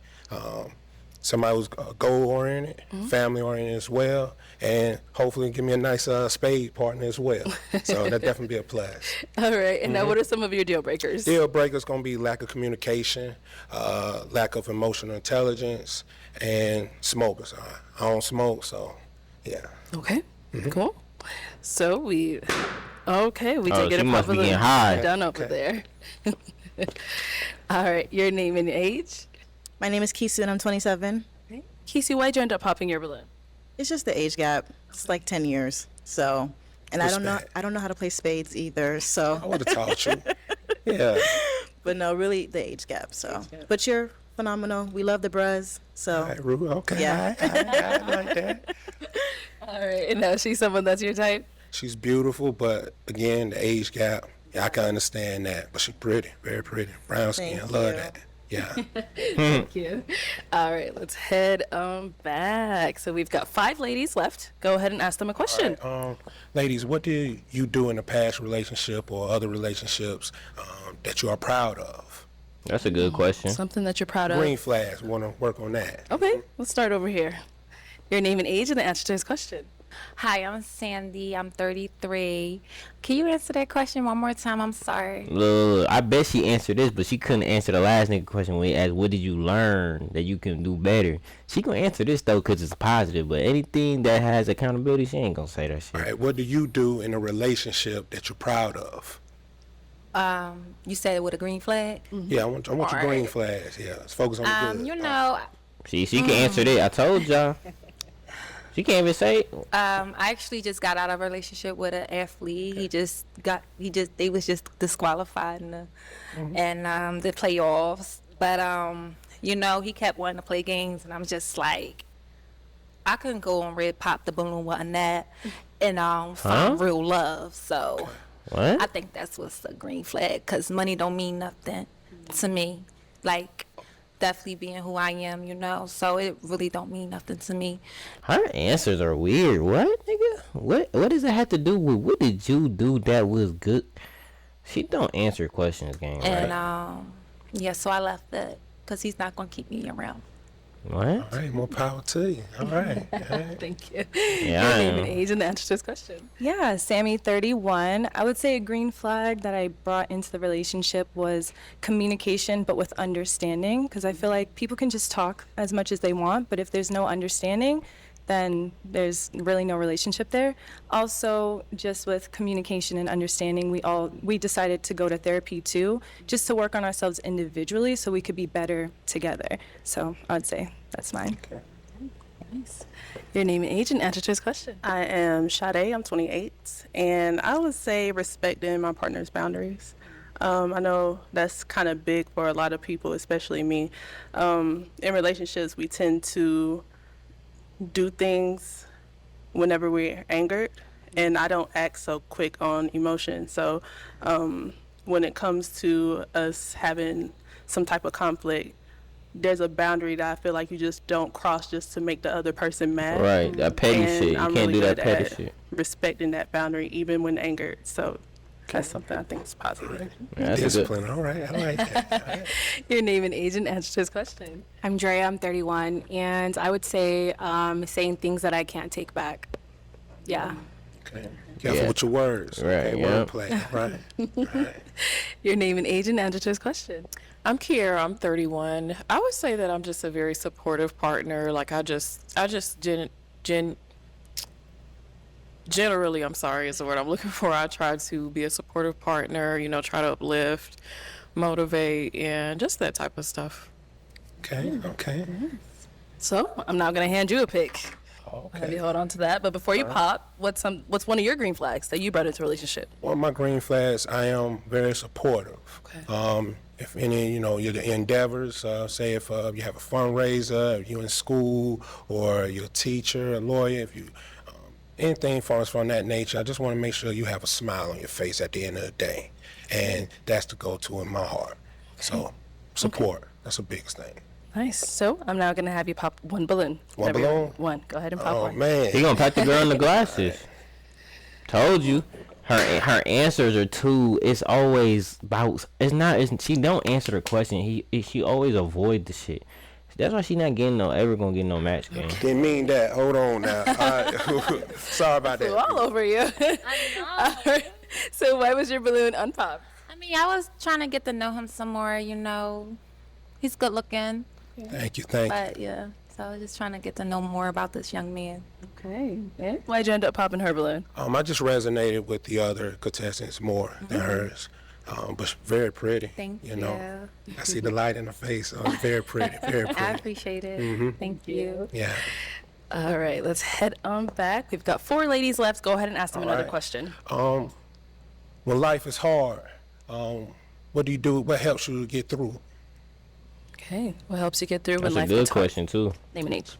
Somebody who's goal-oriented, family-oriented as well, and hopefully give me a nice spade partner as well. So that definitely be a plus. All right. And now, what are some of your deal breakers? Deal breakers going to be lack of communication, lack of emotional intelligence, and smokers. I don't smoke, so yeah. Okay. Cool. So we did get she a must be couple getting of high. done over there. All right. Your name and age? My name is Kisu and I'm 27. Kisu, why'd you end up popping your balloon? It's just the age gap. It's like 10 years. So, and I don't know how to play spades either. So I would have taught you. Yeah. But no, really the age gap. So, but you're phenomenal. We love the bros. So, All right, Rue, okay. Yeah. I like that. All right. And now she's someone that's your type? She's beautiful, but again, the age gap, yeah, I can understand that. But she's pretty, very pretty. Brown skin, I love that. Yeah. Thank you. All right, let's head back. So we've got 5 ladies left. Go ahead and ask them a question. All right, ladies, what did you do in a past relationship or other relationships that you are proud of? That's a good question. Something that you're proud of. Green flags, want to work on that. Okay, let's start over here. Your name and age and the answer to his question. Hi, I'm Sandy. I'm 33. Can you answer that question one more time? I'm sorry. Look, I bet she answered this, but she couldn't answer the last nigga question when he asked, what did you learn that you can do better? She gonna answer this, though, because it's positive, but anything that has accountability, she ain't gonna say that shit. All right, what do you do in a relationship that you're proud of? You said with a green flag? Yeah, I want your green flags. Yeah, let's focus on the good. You know, She can answer that. I told y'all. She can't even say it. I actually just got out of a relationship with an athlete. They was just disqualified in the playoffs. But he kept wanting to play games, and I'm just like, I couldn't go on Red Pop the Balloon with Annette and find real love. So What? I think that's what's a green flag, because money don't mean nothing to me. Like, definitely being who I am, so it really don't mean nothing to me. Her answers are weird. What, nigga? What does it have to do with what did you do that was good? She don't answer questions, gang. And so I left that because he's not gonna keep me around. What? All right, more power to you. All right. Thank you. Yeah, Your name and age and the answer to this question. Yeah, Sammy, 31. I would say a green flag that I brought into the relationship was communication, but with understanding, because I feel like people can just talk as much as they want, but if there's no understanding, then there's really no relationship there. Also, just with communication and understanding, we decided to go to therapy too, just to work on ourselves individually so we could be better together. So I'd say that's mine. Okay. Nice. Your name and age and answer to his question. I am Sade. I'm 28, and I would say respecting my partner's boundaries. I know that's kind of big for a lot of people, especially me. In relationships, we tend to do things whenever we're angered, and I don't act so quick on emotion. So when it comes to us having some type of conflict, there's a boundary that I feel like you just don't cross just to make the other person mad. Right, that petty And shit. You I'm can't really do that good petty at shit. respecting that boundary even when angered. So that's something I think is positive. That's Discipline. All right, I like that. All right. Your name and age and answer to his question. I'm Drea, I'm 31, and I would say saying things that I can't take back. Yeah. Okay. Careful with your words. Right, Okay, yep. wordplay. Right. Your name and age and answer to his question. I'm Kiera. I'm 31. I would say that I'm just a very supportive partner. Like generally, I'm sorry, is the word I'm looking for. I try to be a supportive partner, try to uplift, motivate, and just that type of stuff. Okay. So I'm now going to hand you a pick. I'll have you hold on to that. But before you pop, what's one of your green flags that you brought into a relationship? One of my green flags, I am very supportive. Okay. If any, your endeavors, say if you have a fundraiser, if you're in school, or you're a teacher, a lawyer, if you anything from that nature, I just want to make sure you have a smile on your face at the end of the day, and that's the go-to in my heart. So, support. That's the biggest thing. Nice. So I'm now gonna have you pop one balloon. One balloon? One. Go ahead and pop one. Oh man. He gonna pat the girl in the glasses. Told you. Her answers are too. It's always about. It's not. She don't answer the question. She always avoid the shit. That's why she not ever gonna get no match game. Didn't mean that. Hold on now. Sorry about that. All over you. I know. So why was your balloon unpopped? I mean, I was trying to get to know him some more. He's good looking. Thank you. But yeah, so I was just trying to get to know more about this young man. Okay. Yeah. Why'd you end up popping her balloon? I just resonated with the other contestants more than hers. But very pretty. Thank you. I see the light in her face. Very pretty. Very pretty. I appreciate it. Thank you. Yeah. All right, let's head on back. We've got 4 ladies left. Go ahead and ask them another question. When life is hard, what do you do? What helps you to get through? Okay. What helps you get through That's when a life good question too. Name an age.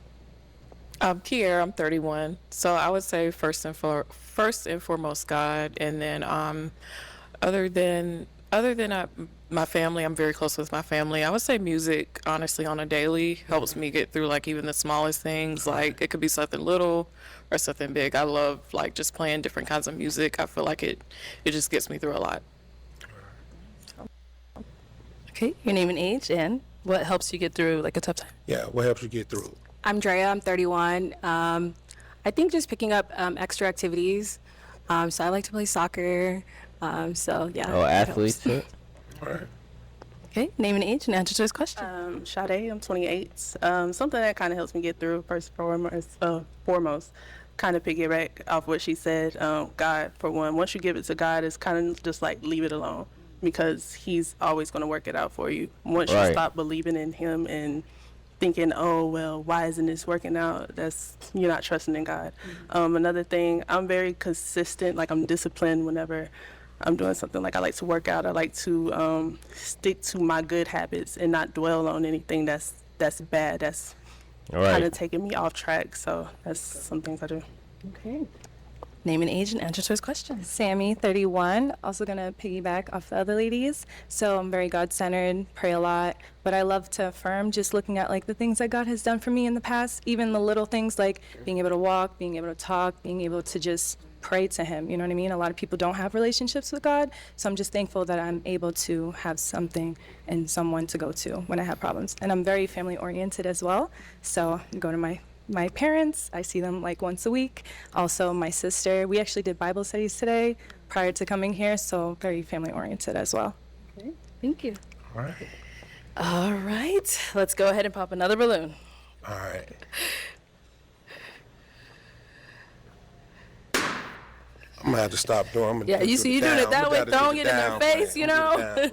Kier, I'm 31. So I would say first and foremost God, and then other than my family, I'm very close with my family. I would say music, honestly, on a daily helps me get through like even the smallest things. Like it could be something little or something big. I love like just playing different kinds of music. I feel like it just gets me through a lot. Okay, your name and age, and what helps you get through like a tough time? Yeah, what helps you get through? I'm Drea. I'm 31. I think just picking up extra activities. So I like to play soccer. So yeah. Oh, athletes too. All right. Okay, name and age and answer to this question. Sade, I'm 28. Something that kind of helps me get through, first and foremost, kind of piggyback off what she said. God, for one, once you give it to God, it's kind of just like leave it alone, because he's always going to work it out for you. Once you stop believing in him and thinking, oh, well, why isn't this working out? You're not trusting in God. Another thing, I'm very consistent, like I'm disciplined whenever I'm doing something. Like I like to work out. I like to stick to my good habits and not dwell on anything that's bad. That's kind of taking me off track. So that's some things I do. Okay. Name and age and answer to his question. Sammy, 31. Also gonna piggyback off the other ladies. So I'm very God-centered, pray a lot, but I love to affirm just looking at like the things that God has done for me in the past, even the little things like being able to walk, being able to talk, being able to just pray to him. You know what I mean? A lot of people don't have relationships with God, so I'm just thankful that I'm able to have something and someone to go to when I have problems. And I'm very family oriented as well. So I go to my parents, I see them like once a week. Also my sister, we actually did Bible studies today prior to coming here, so very family oriented as well. Okay, thank you. All right. All right, let's go ahead and pop another balloon. All right. I'm gonna have to stop doing. Yeah, you see you doing it that way, throwing it in their face, you know.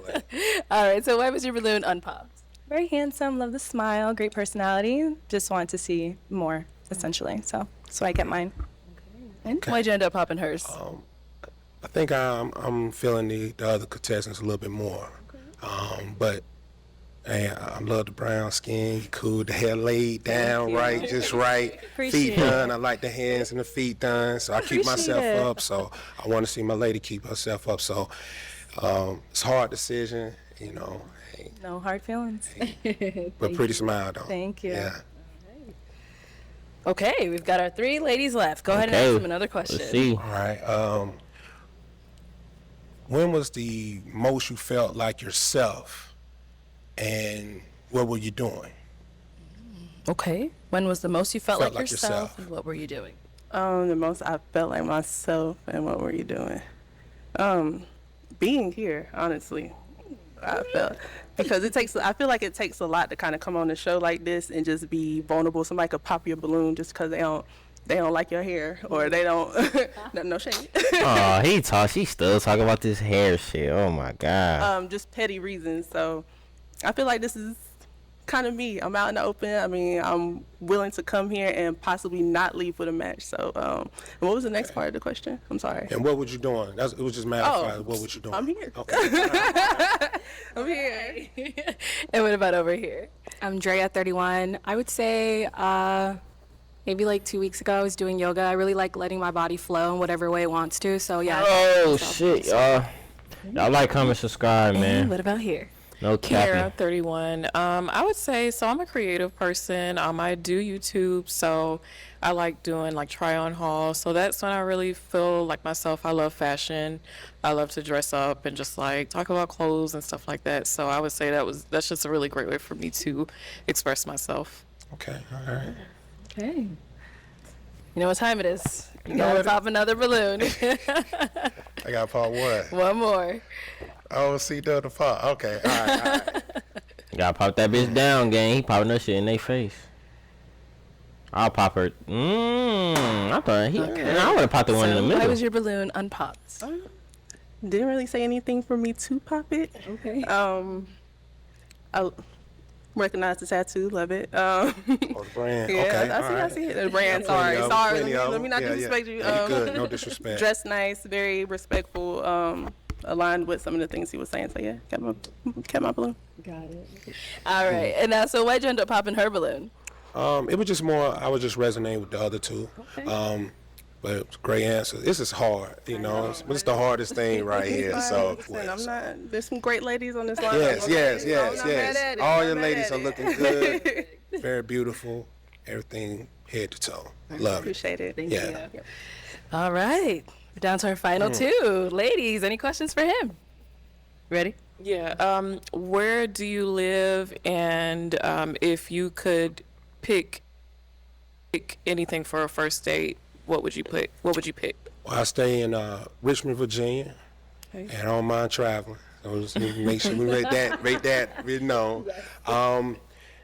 All right, so why was your balloon unpopped? Very handsome, love the smile, great personality. Just wanted to see more, essentially. So I get mine. And why'd you end up popping hers? I think I'm feeling the other contestants a little bit more. But hey, I love the brown skin. You cool, the hair laid down right, just right. Feet done. I like the hands and the feet done. So I keep myself up. So I want to see my lady keep herself up. So it's a hard decision, you know. No hard feelings. But pretty smile though. Thank you. Yeah. Okay, we've got our 3 ladies left. Go ahead and ask them another question. Let's see. All right. When was the most you felt like yourself, and what were you doing? Okay. When was the most you felt like yourself, and what were you doing? The most I felt like myself, and what were you doing? Being here, honestly. I felt, because I feel like it takes a lot to kind of come on a show like this and just be vulnerable. Somebody could pop your balloon just because they don't like your hair, or they don't. no shade. Oh, she still talking about this hair shit. Oh my god. Just petty reasons. So I feel like this is kind of me. I'm out in the open. I mean, I'm willing to come here and possibly not leave with a match. So, and what was the next part of the question? I'm sorry. And what was you doing? It was just matter of fact. What was you doing? I'm here. Okay. I'm here. And what about over here? I'm Drea, 31. I would say maybe like 2 weeks ago I was doing yoga. I really like letting my body flow in whatever way it wants to. So yeah. Oh shit, y'all. Y'all like, comment, subscribe, man. And what about here? No Kara, capping. 31. I would say, so I'm a creative person. I do YouTube, so I like doing like try on hauls. So that's when I really feel like myself. I love fashion. I love to dress up and just like talk about clothes and stuff like that. So I would say that's just a really great way for me to express myself. Okay, all right. Okay. You know what time it is. You No, gotta it- pop another balloon. I got part what? One more. Oh, see, the part. Okay, all right. Gotta pop that bitch down, gang. He popping that shit in their face. I'll pop her. I thought he. Okay. I would have popped the one in the So middle. why was your balloon unpopped? Didn't really say anything for me to pop it. Okay. I recognize the tattoo, love it. Oh, the brand. Yeah, Okay, I see, all I right. see it. The brand, Yeah, plenty sorry. of 'em, Sorry, plenty of let 'em. me not Yeah, yeah. disrespect you. Yeah, you good. No disrespect. Dressed nice, very respectful, aligned with some of the things he was saying. So yeah, kept my balloon. Got it. All right. And now, so why'd you end up popping her balloon? It was just more, I was just resonating with the other two. But it's a great answer. This is hard, you know. It's the hardest thing right here. So, Listen, I'm not. There's some great ladies on this line. yes. All your ladies are looking good, very beautiful, everything head to toe. Love it. Appreciate it. Thank Yeah. you. All right. We're down to our final two. Ladies, any questions for him? Ready? Yeah. Where do you live? And if you could pick anything for a first date, what would you pick? Well, I stay in Richmond, Virginia, and I don't mind traveling. So just make sure we rate that, you know.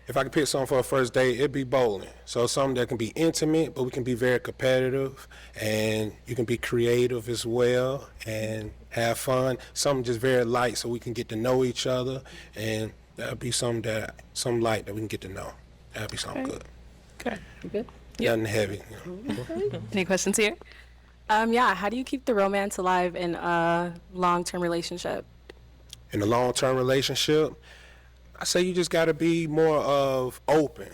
If I could pick something for a first date, it'd be bowling. So something that can be intimate, but we can be very competitive, and you can be creative as well and have fun. Something just very light, so we can get to know each other, and that'd be something light that we can get to know. That'd be something good. Okay. You good? Nothing heavy. Any questions here? Yeah, how do you keep the romance alive in a long-term relationship? In a long-term relationship, I say you just got to be more of open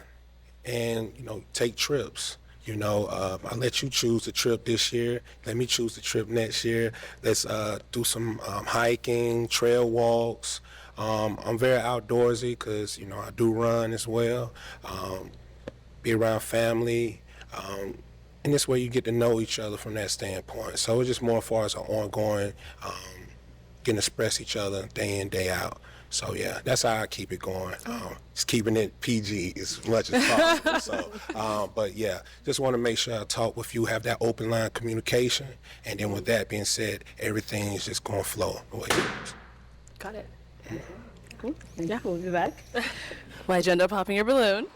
and, you know, take trips. You know, I let you choose the trip this year. Let me choose the trip next year. Let's do some hiking, trail walks. I'm very outdoorsy because, you know, I do run as well. Be around family. And this way you get to know each other from that standpoint. So it's just more as far as an ongoing, getting to express each other day in, day out. So yeah, that's how I keep it going. Just keeping it PG as much as possible. So, but yeah, just want to make sure I talk with you, have that open line communication, and then with that being said, everything is just going to flow the way it is. Got it. Cool. Yeah, we'll be back. Why'd you end up popping your balloon?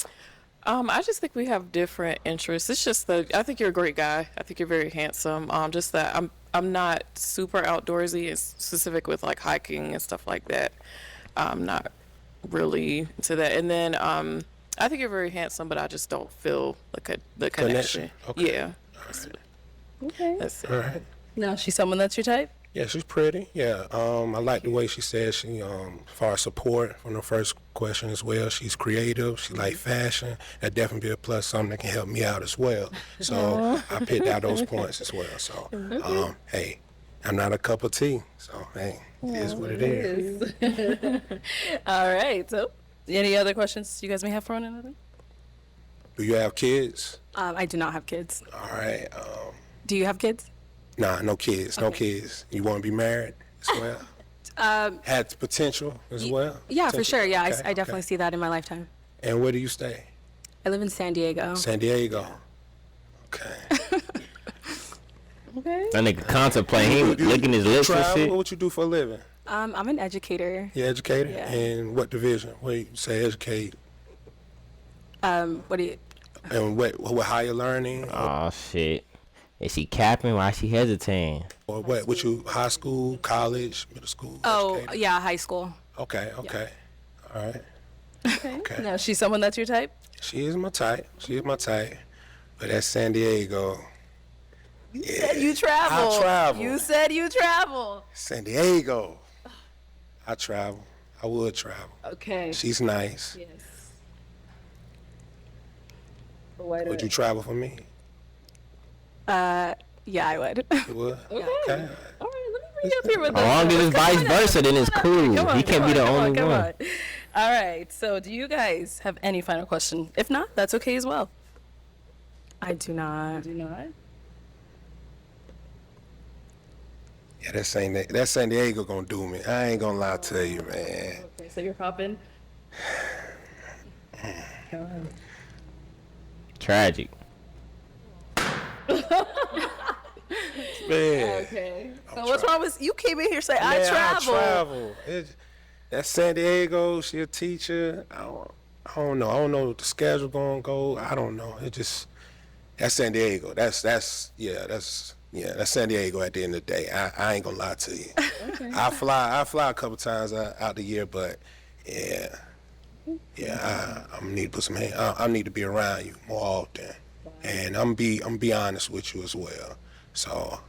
I just think we have different interests. It's just that I think you're a great guy. I think you're very handsome. Just that I'm not super outdoorsy, and specific with like hiking and stuff like that. I'm not really into that. And then I think you're very handsome, but I just don't feel the connection. Okay. Yeah. Okay. That's it. All right. Now, she's someone that's your type? Yeah, she's pretty. Yeah, I like the way she said she, as far as support from the first question as well. She's creative. She like fashion. That definitely be a plus. Something that can help me out as well. So I picked out those points as well. So, hey, I'm not a cup of tea. So hey, it is what it is. All right. So, any other questions you guys may have for one another? Do you have kids? I do not have kids. All right. Do you have kids? Nah, no kids. No kids. You want to be married as well? Had the potential as well? Yeah, for Potential? sure. Yeah, Okay, I definitely see that in my lifetime. And where do you stay? I live in San Diego. San Diego. Okay. Okay. That nigga contemplating. He licking his lips and Travel? shit. What would you do for a living? I'm an educator. You educator? Yeah. And what division? Where you say educate? What do you? And what higher learning? Oh shit. Is she capping? Why she hesitating? Or what? What you, high school, college, middle school? Oh, educator? yeah, high school. Okay. All right. Okay. Now, she's someone that's your type? She is my type. But that's San Diego. You said you travel. I travel. You said you travel. San Diego. I travel. I would travel. Okay. She's nice. Yes. Would you travel for me? Yeah, I would. You would? Okay. All right, let me bring you up here with As long as it's vice versa, then it's cool. He can't be the only one. All right, so do you guys have any final question? If not, that's okay as well. I do not. Do not? Yeah, that San Diego gonna do me. I ain't gonna lie to you, man. Okay, so you're popping? Go on. Tragic. Man. Okay. So what's wrong with you? Came in here saying I Man, travel. I travel. That's San Diego. She a teacher. I don't know. I don't know what the schedule gonna go. I don't know. That's San Diego. That's San Diego at the end of the day. I ain't gonna lie to you. Okay. I fly a couple times out the year, but I need to put some hands. I need to be around you more often, and I'm be honest with you as well. So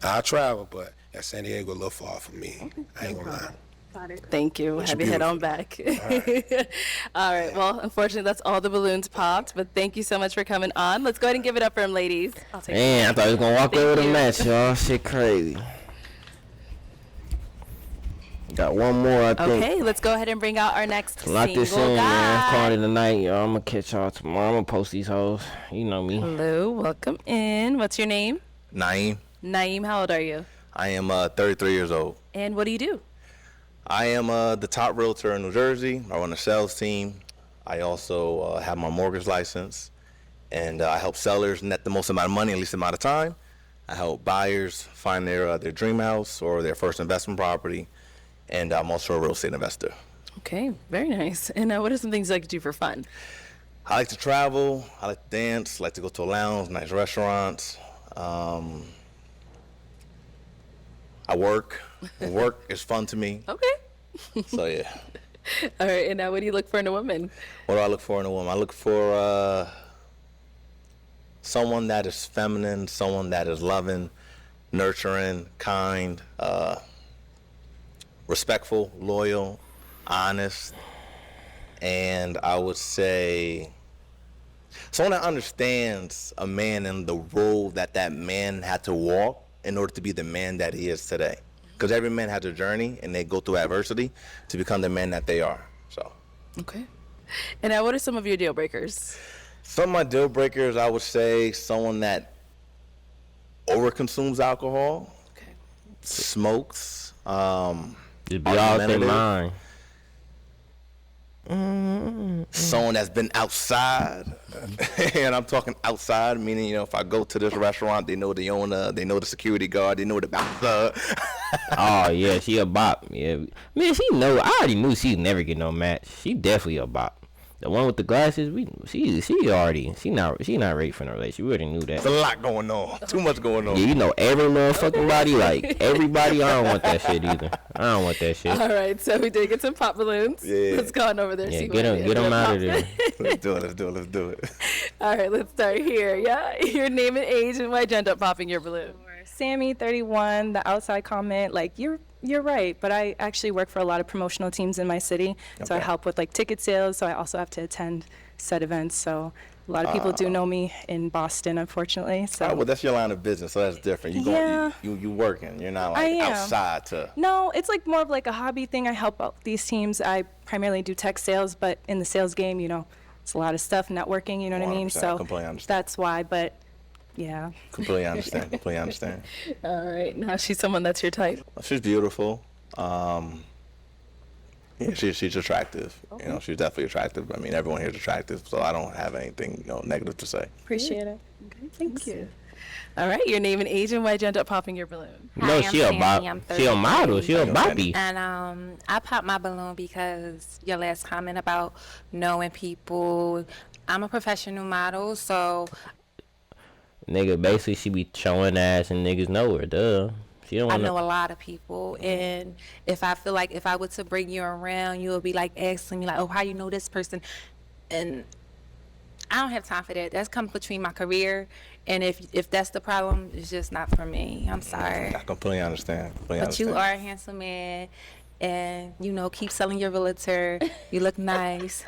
I travel, but that San Diego a little far from me. I ain't gonna lie. Thank you. Looks Have your head on back. All right. Well, unfortunately, that's all the balloons popped. But thank you so much for coming on. Let's go ahead and give it up for him, ladies. Man, I thought he was gonna walk away with a match, y'all. Shit crazy. Got one more, I think. Okay, let's go ahead and bring out our next Lock this single in, man. guy. Call it a night, y'all. I'm gonna catch y'all tomorrow. I'm gonna post these hoes. You know me. Hello, welcome in. What's your name? Naeem. Naeem, how old are you? I am 33 years old. And what do you do? I am the top realtor in New Jersey. I run a sales team. I also have my mortgage license. And I help sellers net the most amount of money in the least amount of time. I help buyers find their dream house or their first investment property. And I'm also a real estate investor. Okay, very nice. And what are some things you like to do for fun? I like to travel. I like to dance. I like to go to a lounge, nice restaurants. I work. Work is fun to me. Okay. So, yeah. All right, and now what do you look for in a woman? What do I look for in a woman? I look for someone that is feminine, someone that is loving, nurturing, kind, respectful, loyal, honest, and I would say someone that understands a man and the role that that man had to walk in order to be the man that he is today. Because every man has a journey and they go through adversity to become the man that they are. So. Okay. And now what are some of your deal breakers? Some of my deal breakers, I would say someone that overconsumes alcohol, smokes, just be all in mind. Someone that's been outside, and I'm talking outside, meaning, you know, if I go to this restaurant, they know the owner, they know the security guard, they know the bouncer. Oh yeah, she a bop. Yeah, man, she know. I already knew she'd never get no match. She definitely a bop. The one with the glasses, she not ready for no relationship. We already knew that. There's a lot going on. Too much going on. Yeah, you know every motherfucking body, like everybody. I don't want that shit either. I don't want that shit. All right, so we did get some pop balloons. Yeah. Let's go on over there. Yeah, see get them out of there. Let's do it. All right, let's start here. Yeah, your name and age and why'd you end up popping your balloon? Sammy, 31. The outside comment, like you're right, but I actually work for a lot of promotional teams in my city, so I help with like ticket sales. So I also have to attend said events. So a lot of people do know me in Boston, unfortunately. So well, that's your line of business, so that's different. You working. You're not like outside to. No, it's like more of like a hobby thing. I help out these teams. I primarily do tech sales, but in the sales game, you know, it's a lot of stuff, networking. You know what I mean? So completely understand. That's why. But yeah. Completely understand. All right, now she's someone that's your type. She's beautiful. Yeah, she's attractive. Okay. You know, she's definitely attractive. I mean, everyone here is attractive, so I don't have anything, negative to say. Appreciate it. Okay, thank you. All right, your name and age and why'd you end up popping your balloon? No, she a bop. She a model. She a boppy. And I popped my balloon because your last comment about knowing people. I'm a professional model, so. Nigga, basically she be showing ass and niggas know her, duh. She don't I want know a lot of people, and if I feel like if I were to bring you around, you would be like asking me like, oh, how you know this person? And I don't have time for that. That's come between my career, and if that's the problem, it's just not for me. I'm sorry. I completely understand. But you are a handsome man, and keep selling your realtor. You look nice.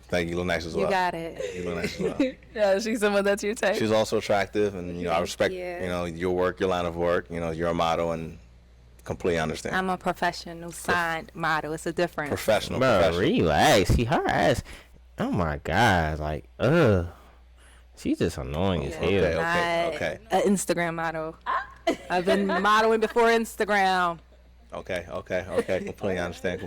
Thank you. You look nice as well. You got it. You look nice as well. Yeah, she's someone that's your type. She's also attractive, and I respect you. your work, your line of work. You're a model, and completely understand. I'm a professional signed model. It's a difference. Professional. Relax. Her ass. Oh my God. Like, she's just annoying as hell. Okay. An Instagram model. I've been modeling before Instagram. Okay. Completely understand.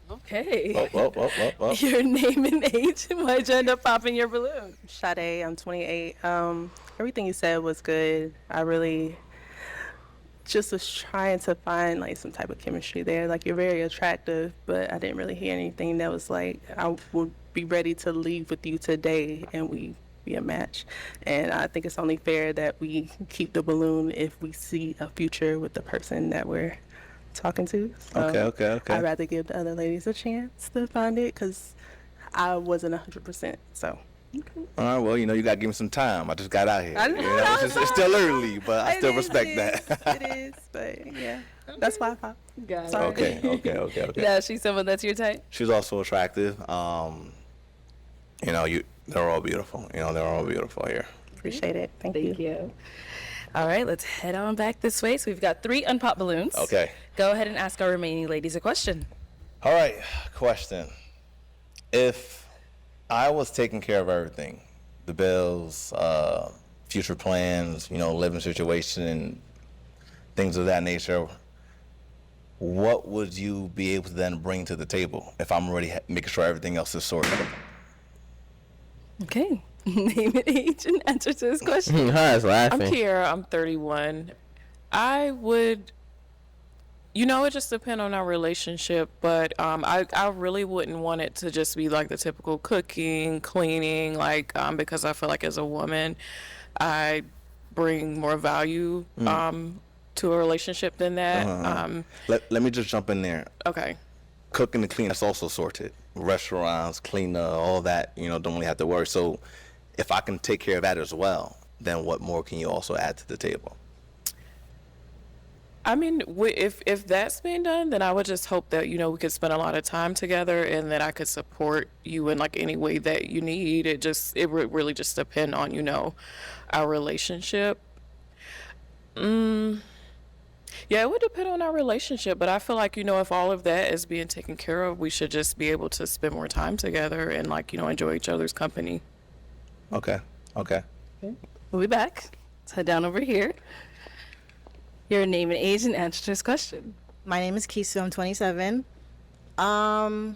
Okay. Oh. Your name and age, and why'd you end up popping your balloon? Sade, I'm 28. Everything you said was good. I really just was trying to find like some type of chemistry there. Like, you're very attractive, but I didn't really hear anything that was like, I would be ready to leave with you today and we be a match. And I think it's only fair that we keep the balloon if we see a future with the person that we're talking to. So Okay. I'd rather give the other ladies a chance to find it because I wasn't 100%. So. All right, well, you got to give me some time. I just got out here. I know, It's still early, but I still respect It that. is, but yeah, that's why I popped. Got it. Sorry. Okay. Yeah, she's someone that's your type. She's also attractive. They're all beautiful. They're all beautiful here. Appreciate it. Thank you. All right, let's head on back this way. So we've got 3 unpopped balloons. Okay. Go ahead and ask our remaining ladies a question. All right, question. If I was taking care of everything, the bills, future plans, living situation, things of that nature, what would you be able to then bring to the table if I'm already making sure everything else is sorted? Okay. Name and age and answer to this question. Her laughing. I'm Kiera. I'm 31. I would, it just depends on our relationship, but I really wouldn't want it to just be like the typical cooking, cleaning, because I feel like as a woman, I bring more value to a relationship than that. Let me just jump in there. Okay. Cooking and cleaning, that's also sorted. Restaurants, cleaner, all that, don't really have to worry. So if I can take care of that as well, then what more can you also add to the table? I mean, if that's being done, then I would just hope that, we could spend a lot of time together and that I could support you in like any way that you need. It would really just depend on, our relationship. Yeah, it would depend on our relationship, but I feel like, if all of that is being taken care of, we should just be able to spend more time together and enjoy each other's company. Okay. We'll be back. Let's head down over here. Your name and age and answer to this question. My name is Kisu. I'm 27. I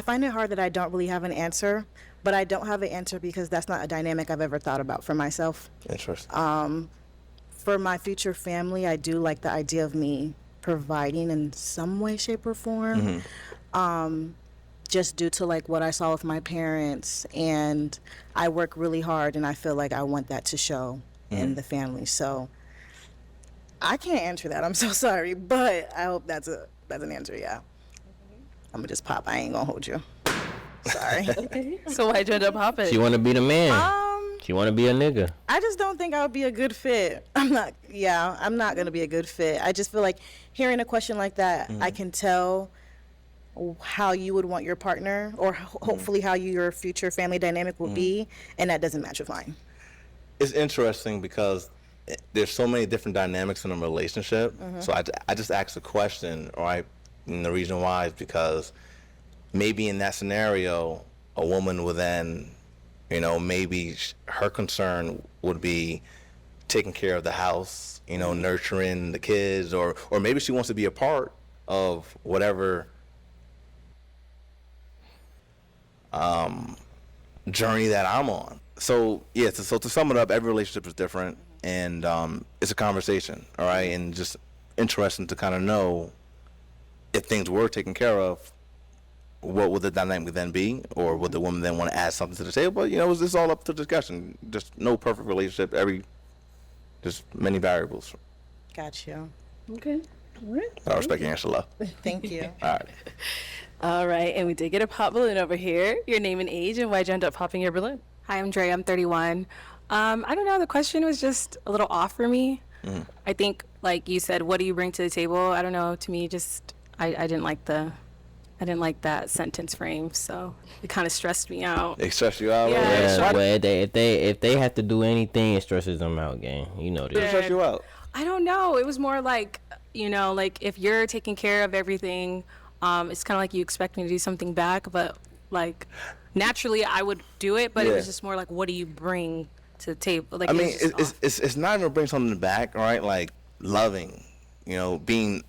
find it hard that I don't really have an answer, but I don't have an answer because that's not a dynamic I've ever thought about for myself. Interesting. For my future family, I do like the idea of me providing in some way, shape, or form. Just due to what I saw with my parents, and I work really hard, and I feel like I want that to show in the family. So I can't answer that. I'm so sorry, but I hope that's an answer. Yeah, I'm gonna just pop. I ain't gonna hold you. Sorry. Okay. So why'd you end up hopping? She want to be the man. She want to be a nigga. I just don't think I would be a good fit. I'm not gonna be a good fit. I just feel like hearing a question like that, I can tell how you would want your partner, or hopefully how your future family dynamic will be, and that doesn't match with mine. It's interesting because there's so many different dynamics in a relationship. So I just asked the question, right? And the reason why is because maybe in that scenario, a woman would then, maybe her concern would be taking care of the house, nurturing the kids, or maybe she wants to be a part of whatever journey that I'm on. So yeah, so to sum it up, every relationship is different, and it's a conversation, all right, and just interesting to kind of know if things were taken care of, what would the dynamic then be, or would the woman then want to add something to the table? But it's all up to discussion. Just no perfect relationship. Every There's many variables. Got you. Okay. All right. I respect your answer, love. Thank you. All right. All right, and we did get a pop balloon over here. Your name and age, and why'd you end up popping your balloon? Hi, I'm Dre. I'm 31. I don't know. The question was just a little off for me. I think, like you said, what do you bring to the table? I don't know. To me, just I didn't like that sentence frame, so it kind of stressed me out. They stress you out. Yeah, well, if they have to do anything, it stresses them out, gang. You know this. It stress you out. I don't know. It was more like, like if you're taking care of everything, it's kind of like you expect me to do something back, but like naturally I would do it, but it was just more like, what do you bring to the table? Like, I mean, it's not even bring something back, right? Like loving, being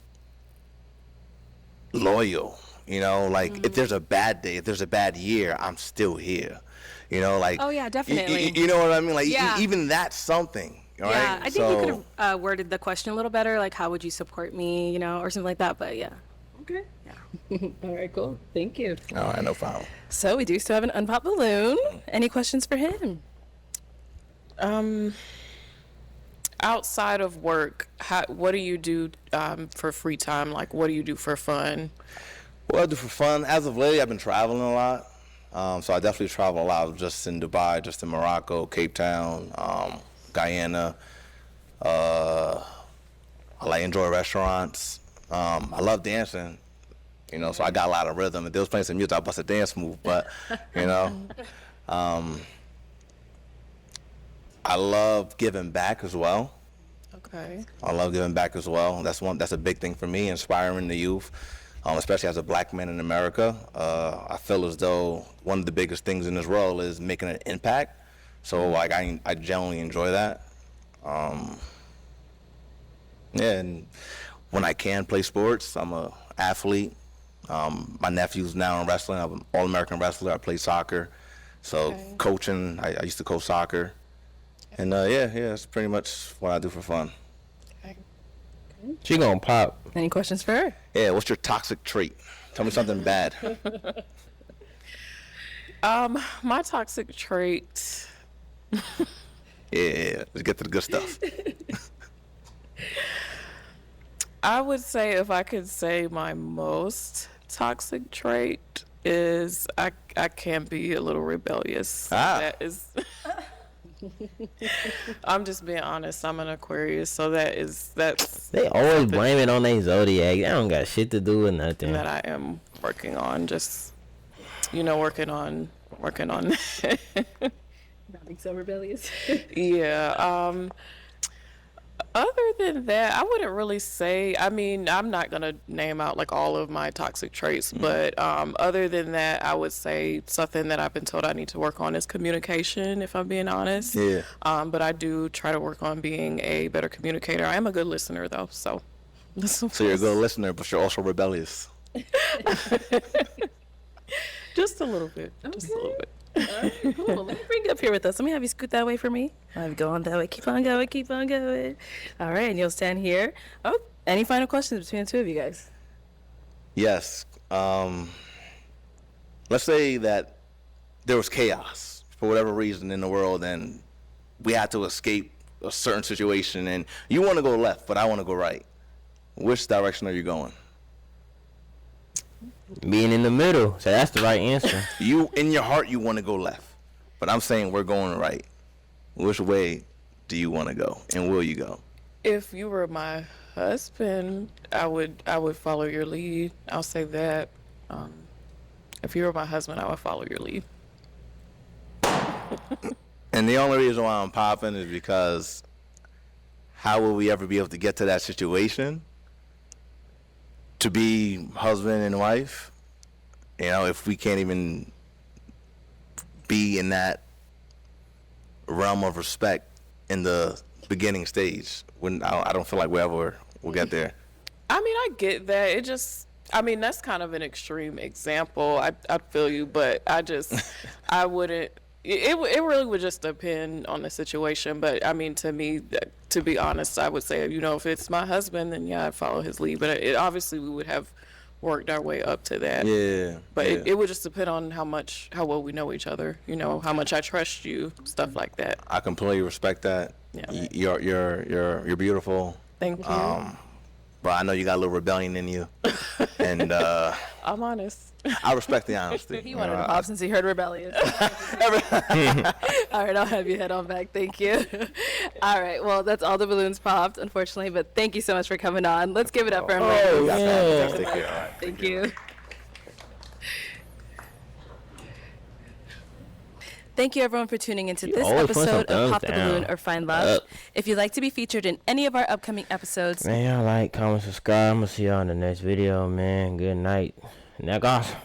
loyal, like if there's a bad day, if there's a bad year, I'm still here, like. Oh yeah, definitely. You know what I mean? Like Yeah. even that's something. Right? Yeah, I think you could have worded the question a little better, like how would you support me, or something like that. But yeah. Okay. Yeah. All right, cool. Thank you. All right, no problem. So we do still have an unpopped balloon. Any questions for him? Outside of work, what do you do for free time? Like, what do you do for fun? What I do for fun, as of late, I've been traveling a lot. So I definitely travel a lot, just in Dubai, just in Morocco, Cape Town, Guyana. I like enjoy restaurants. I love dancing, so I got a lot of rhythm. If they was playing some music, I bust a dance move, but, I love giving back as well. Okay. I love giving back as well. That's a big thing for me, inspiring the youth, especially as a black man in America. I feel as though one of the biggest things in this world is making an impact. So like I genuinely enjoy that. And when I can play sports, I'm a athlete. My nephew's now in wrestling. I'm an All-American wrestler. I play soccer. So coaching, I used to coach soccer. And that's pretty much what I do for fun. She gonna pop. Any questions for her? Yeah, what's your toxic trait? Tell me something bad. My toxic trait. Yeah, let's get to the good stuff. I would say, if I could say my most toxic trait is I can be a little rebellious. That is. I'm just being honest. I'm an Aquarius, so that's. They always blame it on their zodiac. They don't got shit to do with nothing. That I am working on. Just, working on. Not being so rebellious. Yeah. Other than that, I wouldn't really say. I mean, I'm not gonna name out like all of my toxic traits, but other than that, I would say something that I've been told I need to work on is communication. If I'm being honest. Yeah. But I do try to work on being a better communicator. I am a good listener, though. So. So you're a good listener, but you're also rebellious. Just a little bit. Just a little bit. All right, cool. Let me bring you up here with us. Let me have you scoot that way for me. I'm going that way. Keep on going. Keep on going. All right, and you'll stand here. Oh, any final questions between the two of you guys? Yes. Let's say that there was chaos for whatever reason in the world, and we had to escape a certain situation, and you want to go left, but I want to go right. Which direction are you going? Being in the middle, so that's the right answer. You, in your heart, you want to go left, but I'm saying we're going right. Which way do you want to go, and will you go? If you were my husband, I would follow your lead. I'll say that. If you were my husband, I would follow your lead. And the only reason why I'm popping is because how will we ever be able to get to that situation? To be husband and wife, if we can't even be in that realm of respect in the beginning stage, when I don't feel like we'll get there. I mean, I get that. That's kind of an extreme example. I feel you, but I wouldn't. It really would just depend on the situation. But I mean, to me, to be honest, I would say, if it's my husband, then yeah, I'd follow his lead. But obviously we would have worked our way up to that. Yeah. But yeah. It would just depend on how well we know each other. How much I trust you, stuff like that. I completely respect that. You're beautiful. Thank you. But I know you got a little rebellion in you, and I'm honest. I respect the honesty. He wanted to pop since he heard rebellious. All right, I'll have you head on back. Thank you. All right, well, that's all the balloons popped, unfortunately, but thank you so much for coming on. Let's give it up for him. Thank you. Thank you, everyone, for tuning into this episode of Pop the Balloon or Find Love. If you'd like to be featured in any of our upcoming episodes, man, y'all like, comment, subscribe. I'm gonna see y'all in the next video, man. Good night. Niggas.